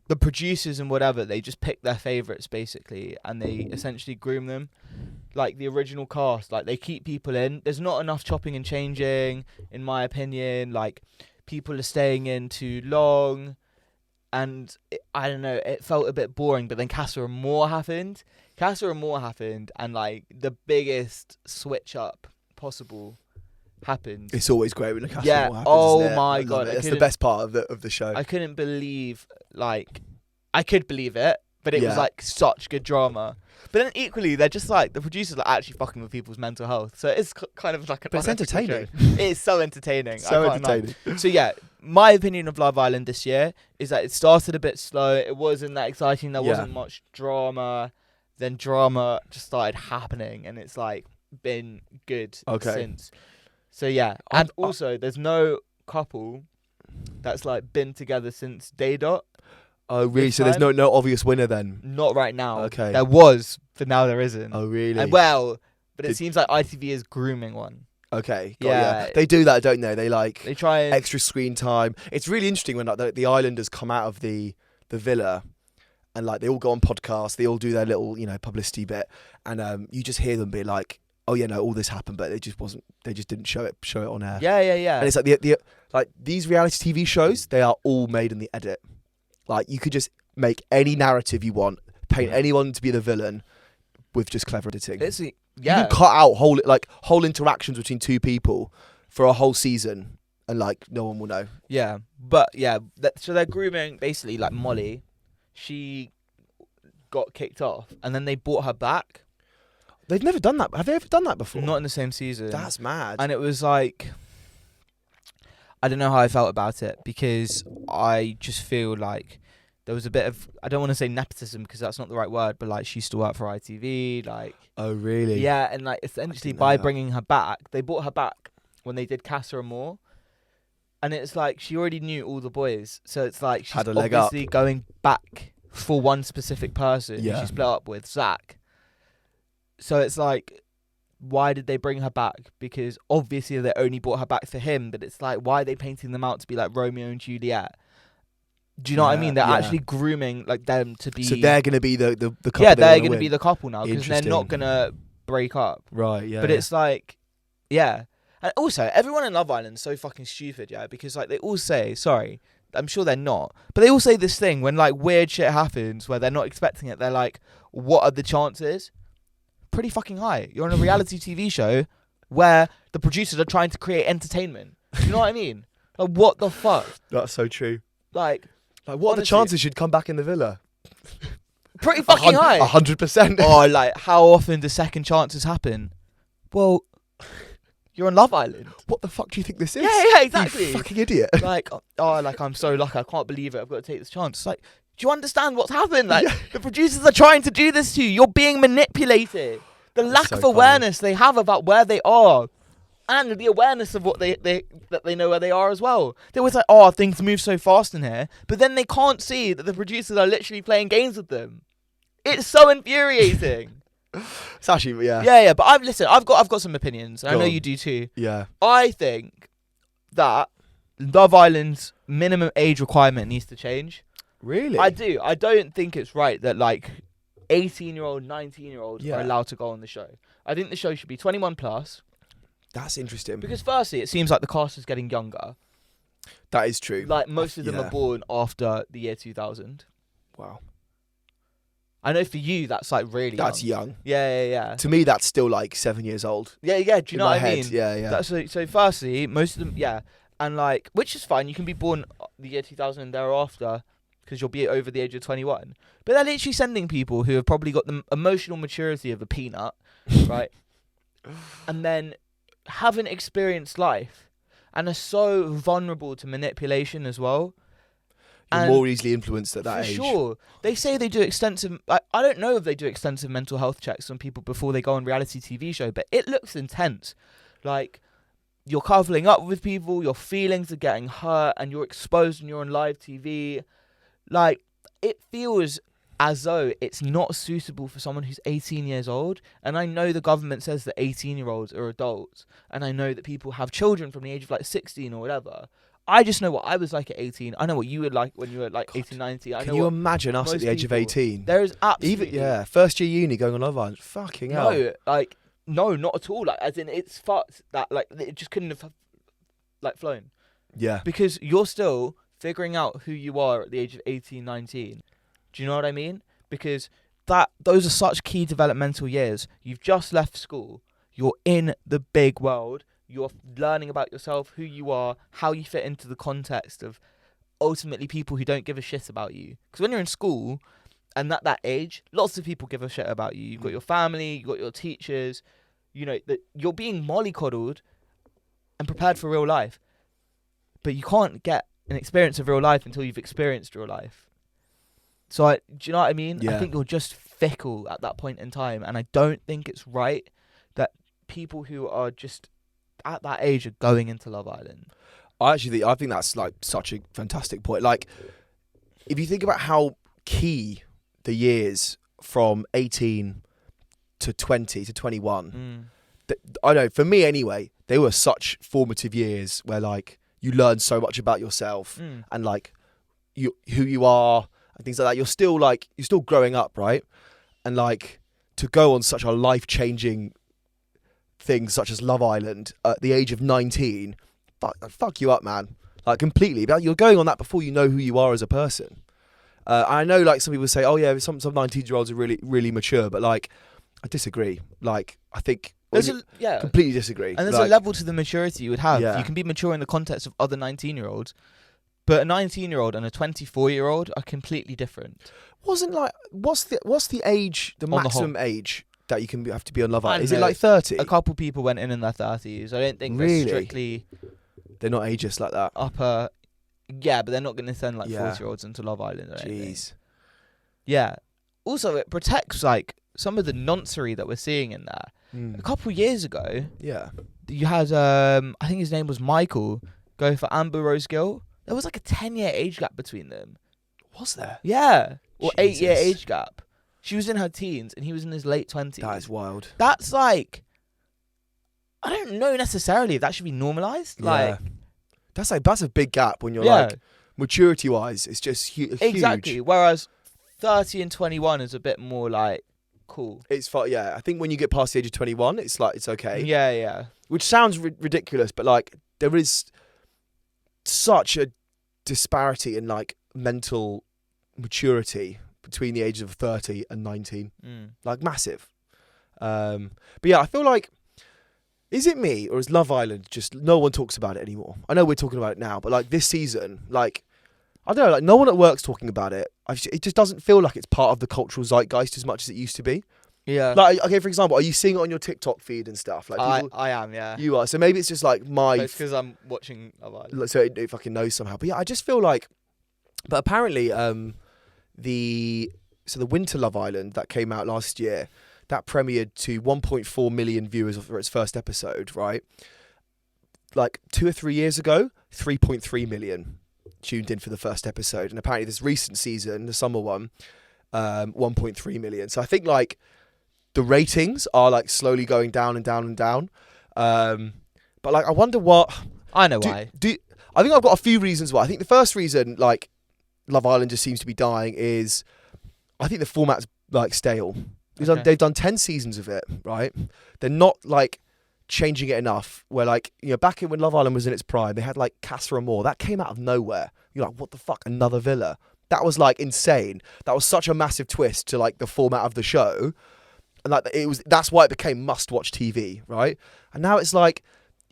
the producers and whatever, they just pick their favourites basically and they essentially groom them. Like the original cast, like they keep people in. There's not enough chopping and changing, in my opinion. Like people are staying in too long. And I don't know, it felt a bit boring. But then Casa Amor happened. And like the biggest switch up possible happened. It's always great when a Casa Amor happens. Oh my god, that's the best part of the show. I couldn't believe, like, I could believe it, but it was like such good drama. But then equally, they're just like, the producers are actually fucking with people's mental health. So it's kind of like an... But it's entertaining. It is so entertaining. So entertaining. So yeah, my opinion of Love Island this year is that it started a bit slow. It wasn't that exciting. There wasn't much drama. Then drama just started happening, and it's like been good since. So yeah, and also there's no couple that's like been together since Day Dot. Oh really? So there's no obvious winner then? Not right now. Okay. There was, but now there isn't. Oh really? And but it seems like ITV is grooming one. Okay. Yeah. They do that, don't they? They try and extra screen time. It's really interesting when like the Islanders come out of the villa. And like they all go on podcasts, they all do their little, publicity bit, and you just hear them be like, "Oh yeah, no, all this happened, but they just didn't show it on air." Yeah. And it's like the like these reality TV shows, they are all made in the edit. Like you could just make any narrative you want, paint anyone to be the villain, with just clever editing. You can cut out whole interactions between two people for a whole season, and like no one will know. Yeah, but yeah, so they're grooming basically like Molly. She got kicked off, and then they brought her back. They've never done that. Have they ever done that before? Not in the same season. That's mad. And it was like, I don't know how I felt about it, because I just feel like there was a bit of, I don't want to say nepotism because that's not the right word, but like she used to work for ITV. Like, oh really? Yeah, and like essentially by bringing her back, they brought her back when they did Casa Amor. And it's like she already knew all the boys, so it's like she's obviously going back for one specific person who she split up with, Zach. So it's like, why did they bring her back? Because obviously they only brought her back for him, but it's like, why are they painting them out to be like Romeo and Juliet? Do you know what I mean? They're actually grooming like them to be. So they're going to be the couple. Yeah, they're going to be the couple now because they're not going to break up. Right. Yeah. But it's like, yeah. And also, everyone in Love Island is so fucking stupid, yeah, because like they all say, sorry, I'm sure they're not, but they all say this thing when like weird shit happens where they're not expecting it. They're like, what are the chances? Pretty fucking high. You're on a reality TV show where the producers are trying to create entertainment. Do you know what I mean? Like, what the fuck? That's so true. Like what are the chances you'd come back in the villa? Pretty fucking high. 100%. Oh, like, how often do second chances happen? Well, you're on Love Island. What the fuck do you think this is? Yeah, exactly. You fucking idiot. Like, I'm so lucky. I can't believe it. I've got to take this chance. It's like, do you understand what's happened? Like, the producers are trying to do this to you. You're being manipulated. The lack of awareness they have about where they are and the awareness of what that they know where they are as well. They're always like, oh, things move so fast in here, but then they can't see that the producers are literally playing games with them. It's so infuriating. It's actually, yeah. Yeah. But I've got some opinions. And I know you do too. Yeah. I think that Love Island's minimum age requirement needs to change. Really? I do. I don't think it's right that like 18-year-old, 19-year-olds are allowed to go on the show. I think the show should be 21 plus. That's interesting. Because firstly, it seems like the cast is getting younger. That is true. Like most of them are born after the year 2000. Wow. I know for you that's like really That's young. Yeah. To me, that's still like 7 years old. Yeah. Do you know what I mean? Yeah. So firstly, most of them, and like, which is fine. You can be born the year 2000 and thereafter because you'll be over the age of 21. But they're literally sending people who have probably got the emotional maturity of a peanut, right? And then haven't experienced life and are so vulnerable to manipulation as well. You're more easily influenced at that age. For sure. They say they do extensive... I don't know if they do extensive mental health checks on people before they go on reality TV show, but it looks intense. Like, you're coupling up with people, your feelings are getting hurt, and you're exposed and you're on live TV. Like, it feels as though it's not suitable for someone who's 18 years old. And I know the government says that 18-year-olds are adults. And I know that people have children from the age of like 16 or whatever. I just know what I was like at 18. I know what you were like when you were like 18, 19. Can you imagine us at the age of 18? There is absolutely... first year uni going on Love Island. Fucking hell. No, not at all. Like, as in, it's fucked that, like, it just couldn't have, like, flown. Yeah. Because you're still figuring out who you are at the age of 18, 19. Do you know what I mean? Because those are such key developmental years. You've just left school. You're in the big world. You're learning about yourself, who you are, how you fit into the context of ultimately people who don't give a shit about you. Because when you're in school and at that age, lots of people give a shit about you. You've got your family, you've got your teachers, you know, that you're being mollycoddled and prepared for real life. But you can't get an experience of real life until you've experienced real life. So, do you know what I mean? Yeah. I think you're just fickle at that point in time. And I don't think it's right that people who are just at that age are going into Love Island. I think that's like such a fantastic point. Like, if you think about how key the years from 18 to 20 to 21, I know for me anyway, they were such formative years where like you learn so much about yourself and like who you are and things like that. You're still growing up, right? And like to go on such a life-changing things such as Love Island at the age of 19, fuck you up, man. Like, completely. But you're going on that before you know who you are as a person. I know, like, some people say, oh, yeah, some 19-year-olds are really, really mature. But, like, I disagree. Like, I think... completely disagree. And there's like, a level to the maturity you would have. Yeah. You can be mature in the context of other 19-year-olds. But a 19-year-old and a 24-year-old are completely different. What's the age, the maximum age that you can have to be on Love Island? Is it like 30? A couple people went in their 30s. I don't think Really? they're strictly... They're not ageist like that. Upper... Yeah, but they're not going to send like 40-year-olds into Love Island or anything. Jeez. Yeah. Also, it protects like some of the noncery that we're seeing in there. A couple of years ago, you had, I think his name was Michael, go for Amber Rose Gill. There was like a 10-year age gap between them. Was there? Yeah. Or Jesus. 8-year age gap. She was in her teens and he was in his late 20s. That is wild. That's like, I don't know necessarily if that should be normalised. Like, that's a big gap when you're like, maturity wise, it's just huge. Exactly. Whereas 30 and 21 is a bit more like cool. It's fun. Yeah. I think when you get past the age of 21, it's like, it's okay. Yeah. Which sounds ridiculous, but like there is such a disparity in like mental maturity between the ages of 30 and 19. Like massive. But yeah, I feel like, is it me or is Love Island just no one talks about it anymore? I know we're talking about it now, but like this season, like I don't know, like no one at work's talking about it. It just doesn't feel like it's part of the cultural zeitgeist as much as it used to be. Yeah. Like, okay, for example, are you seeing it on your TikTok feed and stuff? Like I am, yeah. You are. So maybe it's just like my... It's because I'm watching Love Island. So it fucking knows somehow. But yeah, I just feel like... But apparently, the Winter Love Island that came out last year, that premiered to 1.4 million viewers for its first episode, right? like 2 or 3 years ago, 3.3 million tuned in for the first episode, and apparently this recent season, the summer one, 1.3 million. So I think like the ratings are like slowly going down and down and down. But like I wonder what I know why. I think I've got a few reasons why. I think the first reason like Love Island just seems to be dying is I think the format's like stale. They've done 10 seasons of it, right? They're not like changing it enough. Where like, you know, back in when Love Island was in its prime, they had like Casa Amor. That came out of nowhere. You're like, what the fuck? Another villa? That was like insane. That was such a massive twist to like the format of the show. And like that's why it became must-watch TV, right? And now it's like,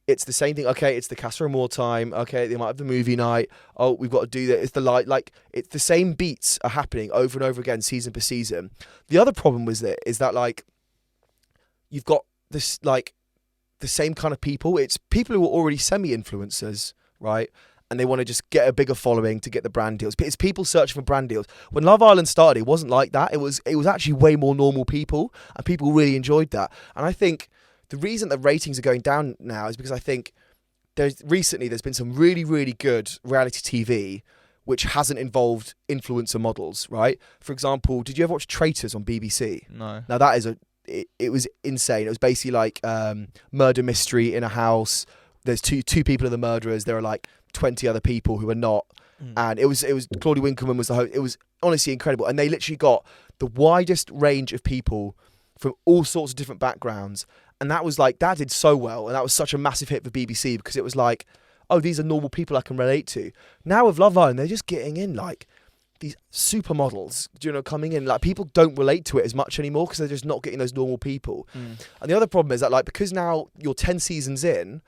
it's the same thing. Okay, it's the Casa Amor time. Okay, they might have the movie night. Oh, we've got to do that. It's the like it's the same beats are happening over and over again, season per season. The other problem is that like you've got this like the same kind of people. It's people who are already semi-influencers, right? And they want to just get a bigger following to get the brand deals. It's people searching for brand deals. When Love Island started, it wasn't like that. It was actually way more normal people, and people really enjoyed that. And I think the reason that ratings are going down now is because I think there's been some really, really good reality TV which hasn't involved influencer models, right? For example, did you ever watch Traitors on BBC? No. Now that is it was insane. It was basically like murder mystery in a house. There's two people are the murderers. There are like 20 other people who are not. And it was Claudia Winkleman was the host. It was honestly incredible. And they literally got the widest range of people from all sorts of different backgrounds. And that did so well. And that was such a massive hit for BBC because it was like, oh, these are normal people I can relate to. Now with Love Island, they're just getting in like these supermodels, coming in. Like people don't relate to it as much anymore because they're just not getting those normal people. And the other problem is that like, because now you're 10 seasons in,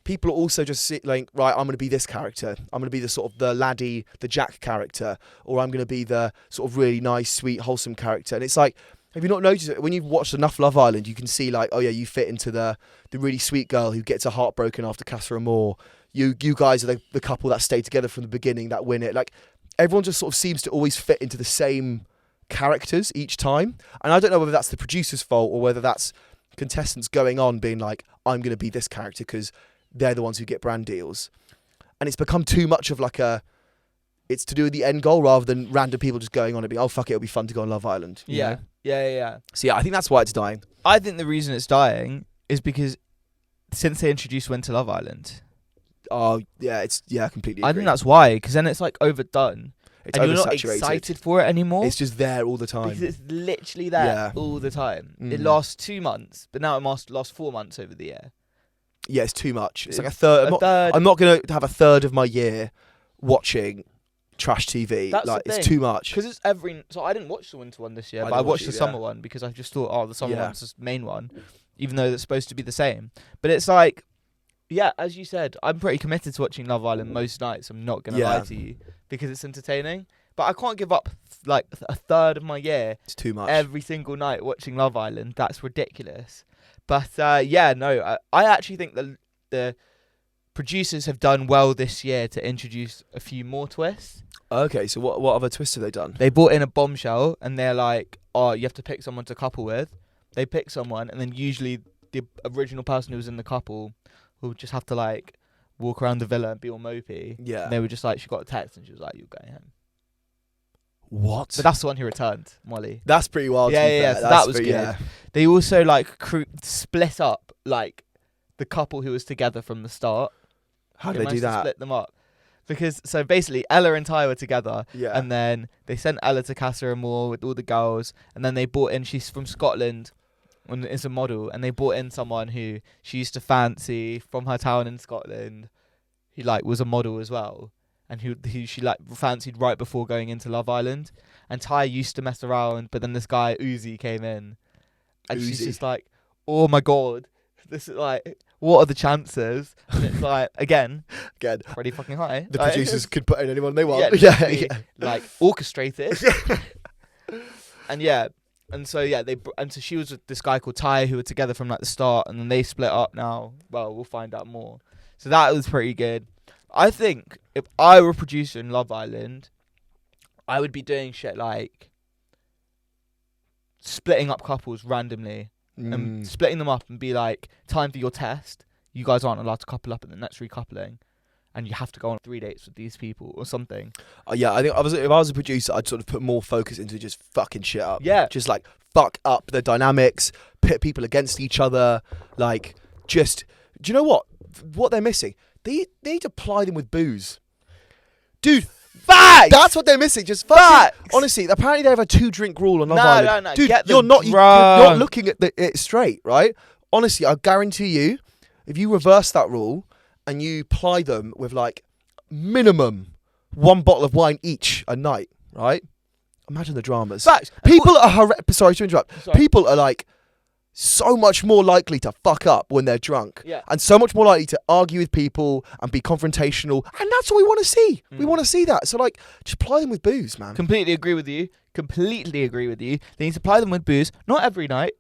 people are also just like, right, I'm going to be this character. I'm going to be the sort of the laddie, the Jack character, or I'm going to be the sort of really nice, sweet, wholesome character. And it's like, have you not noticed it? When you've watched enough Love Island, you can see like, oh yeah, you fit into the really sweet girl who gets her heart broken after Casa Amor. You guys are the couple that stay together from the beginning, that win it. Like everyone just sort of seems to always fit into the same characters each time. And I don't know whether that's the producer's fault or whether that's contestants going on being like, I'm going to be this character because they're the ones who get brand deals. And it's become too much of like it's to do with the end goal rather than random people just going on and being, oh, fuck it, it'll be fun to go on Love Island. You know? Yeah. So yeah, I think that's why it's dying. I think the reason it's dying is because since they introduced Winter Love Island. Oh, yeah, completely agree. I think that's why, because then it's like overdone. It's and you're not oversaturated. excited for it anymore. It's just there all the time. Because it's literally there all the time. It lasts 2 months, but now it must last 4 months over the year. Yeah, it's too much. It's like a third. I'm not going to have a third of my year watching trash TV. That's like the thing. It's too much. Because it's So I didn't watch the winter one this year, but I watched the summer one because I just thought, oh, the summer one's the main one, even though it's supposed to be the same. But it's like, yeah, as you said, I'm pretty committed to watching Love Island most nights. I'm not going to lie to you because it's entertaining. But I can't give up like a third of my year. It's too much. Every single night watching Love Island. That's ridiculous. But I actually think the producers have done well this year to introduce a few more twists. Okay, so what other twists have they done? They brought in a bombshell and they're like, oh, you have to pick someone to couple with. They pick someone and then usually the original person who was in the couple will just have to like walk around the villa and be all mopey. Yeah. And they were just like, she got a text and she was like, you're going home. What? But that's the one who returned, Molly. That's pretty wild. Yeah. So that was good. Yeah. They also like split up like the couple who was together from the start. How did they do that? Split them up. Because so basically Ella and Ty were together, and then they sent Ella to Casa Amor with all the girls, and then they brought in, she's from Scotland and is a model, and they brought in someone who she used to fancy from her town in Scotland, who like was a model as well, and who she like fancied right before going into Love Island. And Ty used to mess around, but then this guy Uzi came in, and she's just like, oh my god, this is like, what are the chances? And it's like, again, pretty fucking high. The producers could put in anyone they want. Like orchestrated. And so she was with this guy called Ty who were together from like the start, and then they split up now. Well, we'll find out more. So that was pretty good. I think if I were a producer in Love Island, I would be doing shit like splitting up couples randomly and splitting them up and be like, time for your test. you guys aren't allowed to couple up in the next recoupling, and you have to go on 3 dates with these people or something. Yeah, I think if I was a producer, I'd sort of put more focus into just fucking shit up. Yeah. Just like fuck up the dynamics, pit people against each other. Like, just, do you know what? What they're missing? They need to ply them with booze. Dude, Facts! that's what they're missing. Just Facts! Honestly, apparently they have a 2-drink rule on Love Island. No. Dude, Get you're them not drunk. looking at it straight, right? Honestly, I guarantee you, if you reverse that rule and you ply them with like minimum 1 bottle of wine each a night, right? Imagine the dramas. Facts. People are sorry to interrupt. Sorry. People are like so much more likely to fuck up when they're drunk, Yeah. and so much more likely to argue with people and be confrontational, and that's what we want to see. We want to see that. So like, just ply them with booze, man. Completely agree with you. They need to supply them with booze. Not every night,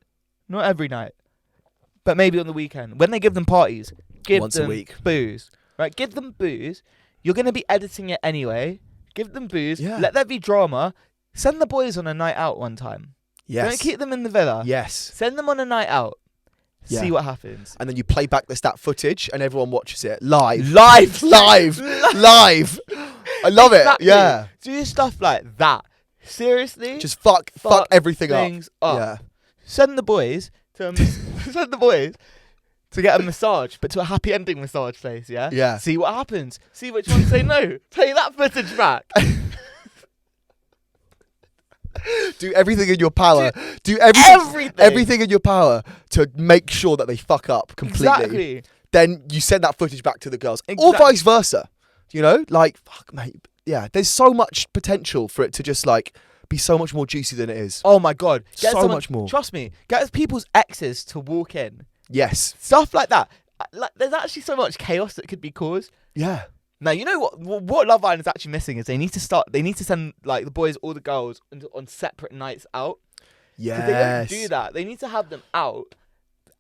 but maybe on the weekend when they give them parties. Give Once them a week. booze. Right, give them booze. You're gonna be editing it anyway. Give them booze. Yeah. Let there be drama. Send the boys on a night out one time. Yes. Don't keep them in the villa. Yes. Send them on a night out. Yeah. See what happens. And then you play back the stat footage, and everyone watches it live. Live. Live. I love Exactly. it. Yeah. Do stuff like that. Seriously. Just fuck everything things up. Yeah. Send the boys to get a massage, but to a happy ending massage place. Yeah. Yeah. See what happens. See which ones say no. Play that footage back. Do everything in your power. Do everything. everything in your power to make sure that they fuck up completely. Exactly. Then you send that footage back to the girls, or Exactly. vice versa. You know, like fuck, mate. Yeah, there's so much potential for it to just like be so much more juicy than it is. Oh my god. So much more. Trust me. Get people's exes to walk in. Yes. Stuff like that. Like, there's actually so much chaos that could be caused. Yeah. Now, you know what Love Island is actually missing is they need to send like the boys or the girls on separate nights out. Yes. If they don't do that, they need to have them out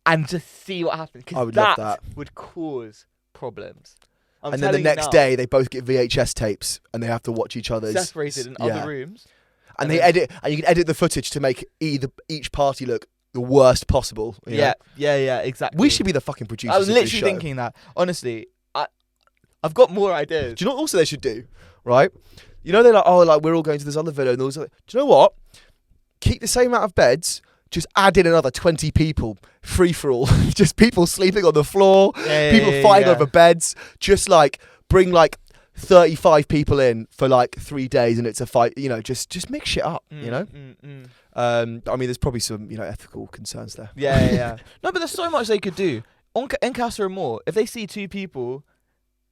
and just see what happens. I Because would love that that. would cause problems. I'm And then the telling you next now, day they both get VHS tapes and they have to watch each other's separated in other rooms. And they edit, and you can edit the footage to make each party look the worst possible. You know? Yeah, exactly. We should be the fucking producers. I was of this literally show. thinking that. Honestly, I've got more ideas. Do you know what also they should do? Right? You know, they're like, oh, like we're all going to this other villa and all this other. Do you know what? Keep the same amount of beds, just add in another 20 people, free for all. Just people sleeping on the floor, people fighting over beds. Just like bring like 35 people in for like 3 days and it's a fight. You know, just mix shit up. You know. I mean, there's probably some ethical concerns there. Yeah. No, but there's so much they could do. In Casa Amor, if they see two people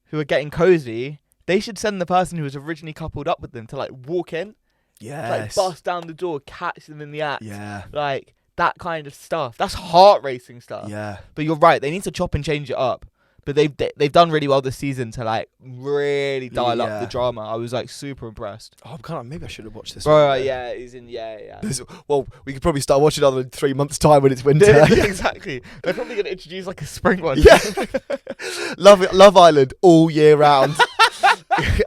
who are getting cozy, they should send the person who was originally coupled up with them to like walk in, like bust down the door, catch them in the act, like that kind of stuff. That's heart racing stuff. Yeah. But you're right, they need to chop and change it up. But they've done really well this season to like really dial up the drama. I was like super impressed. Oh, maybe I should have watched this. Bro, yeah, he's in. Yeah. Well, we could probably start watching another in 3 months' time when it's winter. Exactly. They're probably going to introduce like a spring one. Yeah. Love Island all year round.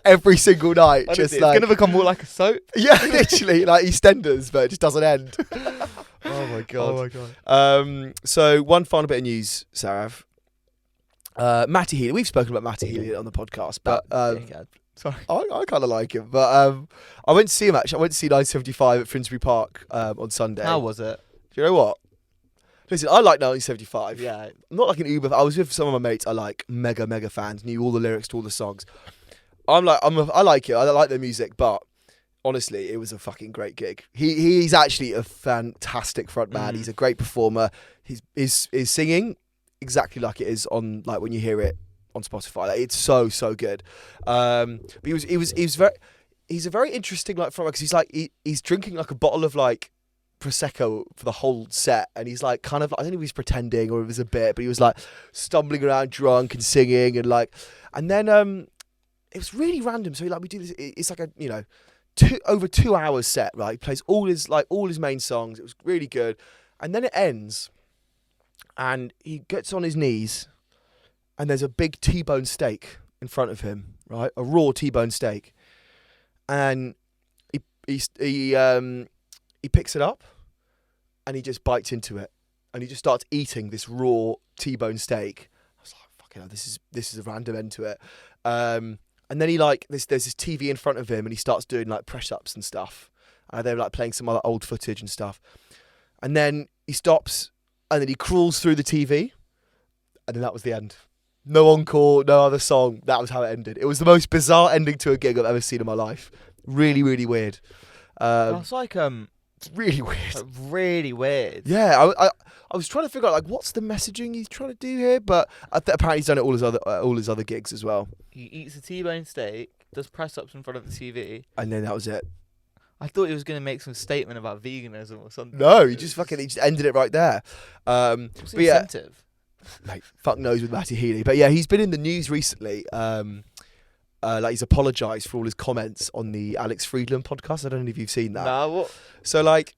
Every single night. Honestly, just it's like going to become more like a soap. Yeah, literally like EastEnders, but it just doesn't end. Oh my god. So one final bit of news, Sarav. Matty Healy. We've spoken about Matty Healy on the podcast, but sorry, I kind of like him. But I went to see him actually. I went to see 1975 at Finsbury Park on Sunday. how was it? Do you know what? Listen, I like 1975. Yeah, I'm not like an Uber. I was with some of my mates. I like mega fans. Knew all the lyrics to all the songs. I like it. I like their music, but honestly, it was a fucking great gig. He's actually a fantastic frontman. He's a great performer. His singing exactly like it is on like when you hear it on Spotify. Like, it's so good. But he's a very interesting like frontman because he's drinking like a bottle of like Prosecco for the whole set, and he's like kind of, I don't know if he's pretending or if it was a bit, but he was like stumbling around drunk and singing and then it was really random. So we do this. It's like a over 2 hours set. Right, he plays all his main songs. It was really good, and then it ends, and he gets on his knees, and there's a big T-bone steak in front of him. Right, a raw T-bone steak, and he picks it up, and he just bites into it, and he just starts eating this raw T-bone steak. I was like, fucking hell, this is a random end to it. And then he like there's this TV in front of him, and he starts doing like press ups and stuff. They're like playing some other old footage and stuff. And then he stops, and then he crawls through the TV, and then that was the end. No encore, no other song. That was how it ended. It was the most bizarre ending to a gig I've ever seen in my life. Really, really weird. It's like it's really weird. Really weird. Yeah, I was trying to figure out like what's the messaging he's trying to do here, but apparently he's done it all his other gigs as well. He eats a T-bone steak, does press ups in front of the TV, And then that was it. I thought he was going to make some statement about veganism or something. No, he just ended it right there. What's the incentive? Mate, fuck knows with Matty Healy. But yeah, he's been in the news recently. Like he's apologised for all his comments on the Alex Friedland podcast. I don't know if you've seen that. Nah, what? So like,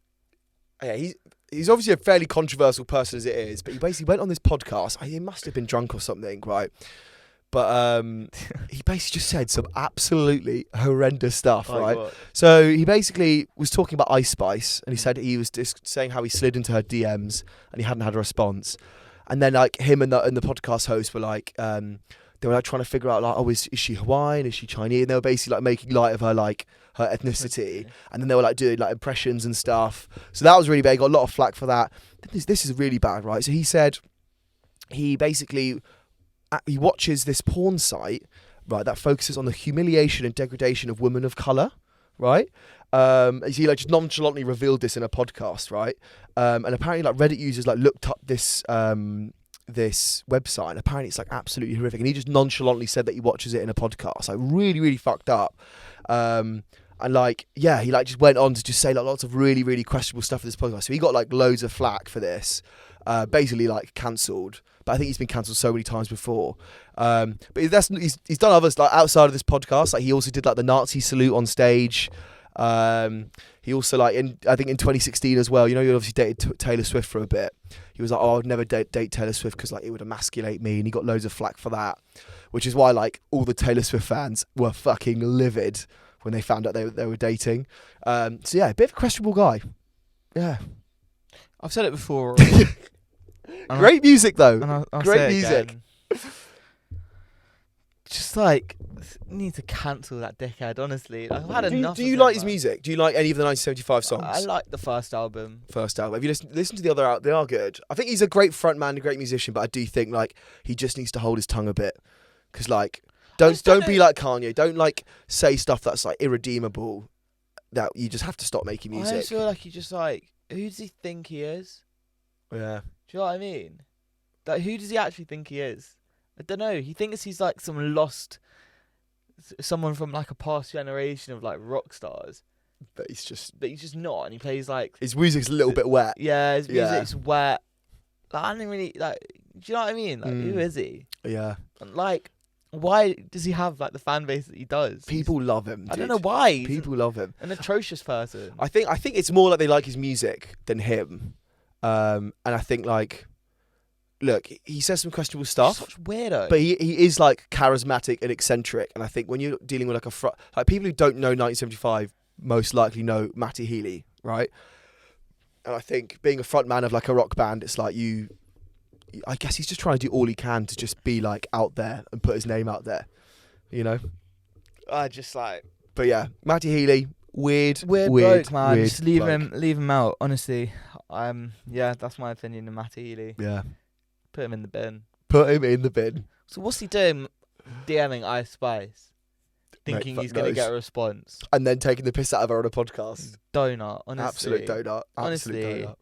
yeah, he's obviously a fairly controversial person as it is, but he basically went on this podcast. He must have been drunk or something, right? But he basically just said some absolutely horrendous stuff, right? What? So he basically was talking about Ice Spice, and he said he was just saying how he slid into her DMs and he hadn't had a response. And then like him and the podcast host were like, they were like trying to figure out like, oh, is she Hawaiian? Is she Chinese? And they were basically like making light of her like her ethnicity. And then they were like doing like impressions and stuff. So that was really bad. He got a lot of flack for that. This is really bad, right? So he said he basically he watches this porn site, right, that focuses on the humiliation and degradation of women of colour, right? He like just nonchalantly revealed this in a podcast, right? And apparently like Reddit users like looked up this this website, and apparently it's like absolutely horrific. And he just nonchalantly said that he watches it in a podcast, like really, really fucked up. And like, yeah, he like just went on to just say like lots of really, really questionable stuff in this podcast. So he got like loads of flack for this, basically like cancelled. But I think he's been cancelled so many times before. But he's done others like outside of this podcast. Like he also did like the Nazi salute on stage. He also like I think in 2016 as well. You know, he obviously dated Taylor Swift for a bit. He was like, oh, I'd never date Taylor Swift because like it would emasculate me, and he got loads of flack for that. Which is why like all the Taylor Swift fans were fucking livid when they found out they were dating. So yeah, a bit of a questionable guy. Yeah, I've said it before. Great music though. And I'll Great say it music. again. Just like need to cancel that dickhead. Honestly, I've had enough. Do you of like him, his man. music? Do you like any of the 1975 songs? I like the first album. First album. Have you listened to the other? They are good. I think he's a great frontman, a great musician, but I do think like he just needs to hold his tongue a bit, because like don't be like Kanye. Don't like say stuff that's like irredeemable. That you just have to stop making music. I just feel like he just like, who does he think he is? Yeah. Do you know what I mean? Like, who does he actually think he is? I don't know. He thinks he's like someone from like a past generation of like rock stars. But he's just not, and he plays like his music's a little bit wet. Yeah, his music's wet. Like, I don't really like. Do you know what I mean? Like, who is he? Yeah. And like, why does he have like the fan base that he does? People love him. I don't know why. People love him. An atrocious person. I think it's more like they like his music than him. And I think like, look, he says some questionable stuff. Such weirdo. But he is like charismatic and eccentric. And I think when you're dealing with like people who don't know 1975 most likely know Matty Healy, right? And I think being a front man of like a rock band, it's like I guess he's just trying to do all he can to just be like out there and put his name out there, you know? I just like. But yeah, Matty Healy, weird bloke, man. Weird just leave bloke. leave him out. Honestly, yeah, that's my opinion of Matty Healy. Yeah, put him in the bin. Put him in the bin. So what's he doing? DMing Ice Spice, thinking he's gonna get a response, and then taking the piss out of her on a podcast. Donut, honestly. Absolute donut. Honestly, donut.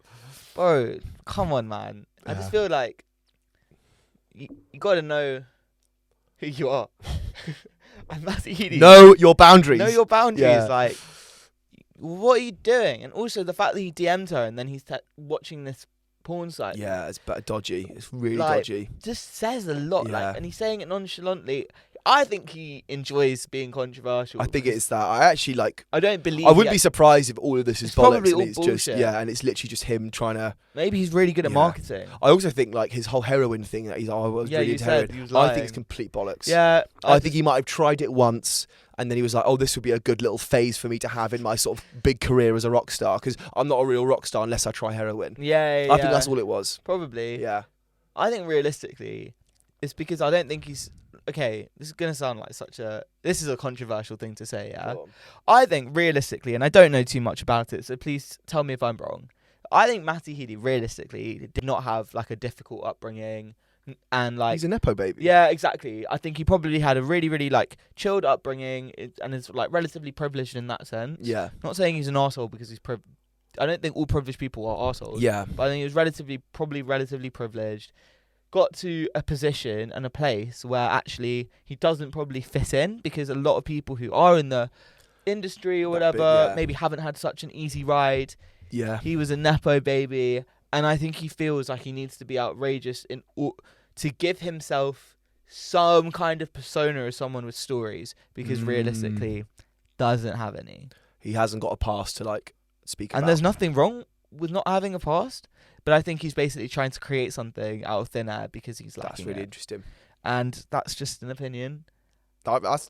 Bro, come on, man. Yeah. I just feel like you got to know who you are. And Matty Healy. Know your boundaries. Know your boundaries. Yeah. Like, what are you doing? And also the fact that he DM'd her and then he's watching this porn site. Yeah, it's dodgy. It's really like, dodgy. Just says a lot. Yeah. Like, and he's saying it nonchalantly. I think he enjoys being controversial. I think it's that. I actually like. I don't believe. I wouldn't be surprised if all of this is bollocks. Probably all and it's bullshit. just and it's literally just him trying to. Maybe he's really good at marketing. I also think like his whole heroin thing that I was really into heroin. I think it's complete bollocks. Yeah, I think he might have tried it once. And then he was like, oh, this would be a good little phase for me to have in my sort of big career as a rock star, because I'm not a real rock star unless I try heroin. Yeah. I think that's all it was. Probably. Yeah. I think realistically, It's because I don't think he's... Okay, this is going to sound like this is a controversial thing to say, yeah? I think realistically, and I don't know too much about it, so please tell me if I'm wrong. I think Matty Healy realistically did not have like a difficult upbringing, and like... He's a Nepo baby. Yeah, exactly. I think he probably had a really, really like chilled upbringing and is like relatively privileged in that sense. Yeah. Not saying he's an arsehole because he's I don't think all privileged people are arseholes. Yeah. But I think he was probably relatively privileged. Got to a position and a place where actually he doesn't probably fit in, because a lot of people who are in the industry or whatever maybe haven't had such an easy ride. Yeah. He was a Nepo baby, and I think he feels like he needs to be outrageous to give himself some kind of persona as someone with stories, because realistically doesn't have any. He hasn't got a past to like speak about. And there's nothing wrong with not having a past. But I think he's basically trying to create something out of thin air because he's lacking. That's really it. interesting. And that's just an opinion. I love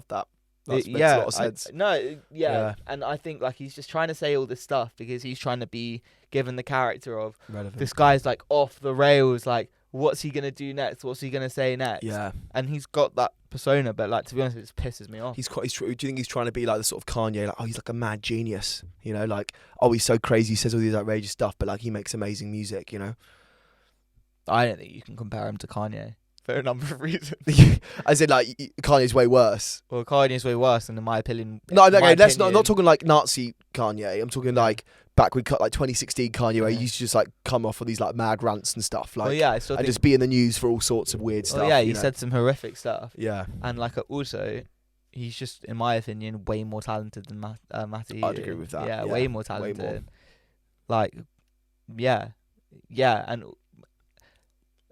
that. That makes a lot of sense. And I think like he's just trying to say all this stuff because he's trying to be given the character of relevant. This guy's like off the rails. Like, what's he gonna do next? What's he gonna say next? Yeah. And he's got that persona, but like to be honest, it just pisses me off. Do you think he's trying to be like the sort of Kanye, like, oh, he's like a mad genius, you know, like, oh, he's so crazy, he says all these outrageous stuff, but like he makes amazing music, you know? I don't think you can compare him to Kanye for a number of reasons. As in, like, Kanye's way worse. Well, Kanye's way worse, and in my opinion. No, okay, let's not talking like Nazi Kanye. I'm talking like back when like 2016 Kanye, where he used to just like come off with these like mad rants and stuff, like, and just be in the news for all sorts of weird stuff. Yeah, he said some horrific stuff. Yeah, and like also, he's just, in my opinion, way more talented than Matty Healy. I'd agree with that. Yeah, way more talented. Way more. Like, yeah, and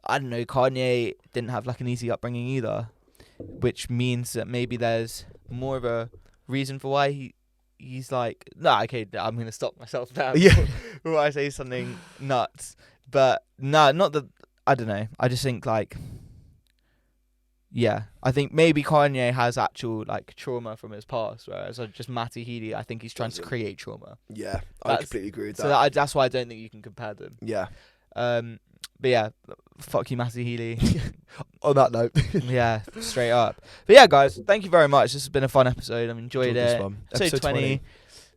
I don't know. Kanye didn't have like an easy upbringing either, which means that maybe there's more of a reason for why he's like, okay, I'm gonna stop myself now before I say something nuts. But not that, I don't know. I just think like, I think maybe Kanye has actual like trauma from his past, whereas just Matty Healy, I think he's trying to create trauma. Yeah, I completely agree with that. So that's why I don't think you can compare them. Yeah. But yeah, fuck you, Matty Healy. On that note. Yeah, straight up. But yeah, guys, thank you very much. This has been a fun episode. I've enjoyed it. This one. Episode 20.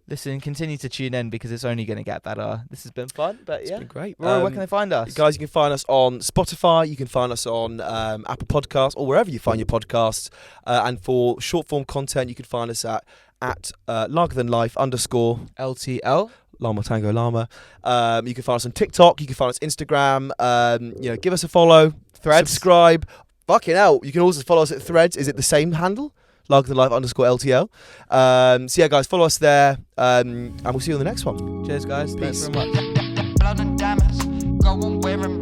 Listen, continue to tune in because it's only going to get better. This has been fun, but it's been great. Rory, where can they find us? Guys, you can find us on Spotify. You can find us on Apple Podcasts or wherever you find your podcasts. And for short form content, you can find us at largerthanlife _ LTL. Llama Tango Llama. You can find us on TikTok. You can find us Instagram. Give us a follow. Threads. Subscribe. Fucking hell. You can also follow us at Threads. Is it the same handle? largerthanlife _ LTL. So yeah, guys, follow us there. And we'll see you on the next one. Cheers, guys. Peace. Thanks very much. Blood and diamonds, go on wearing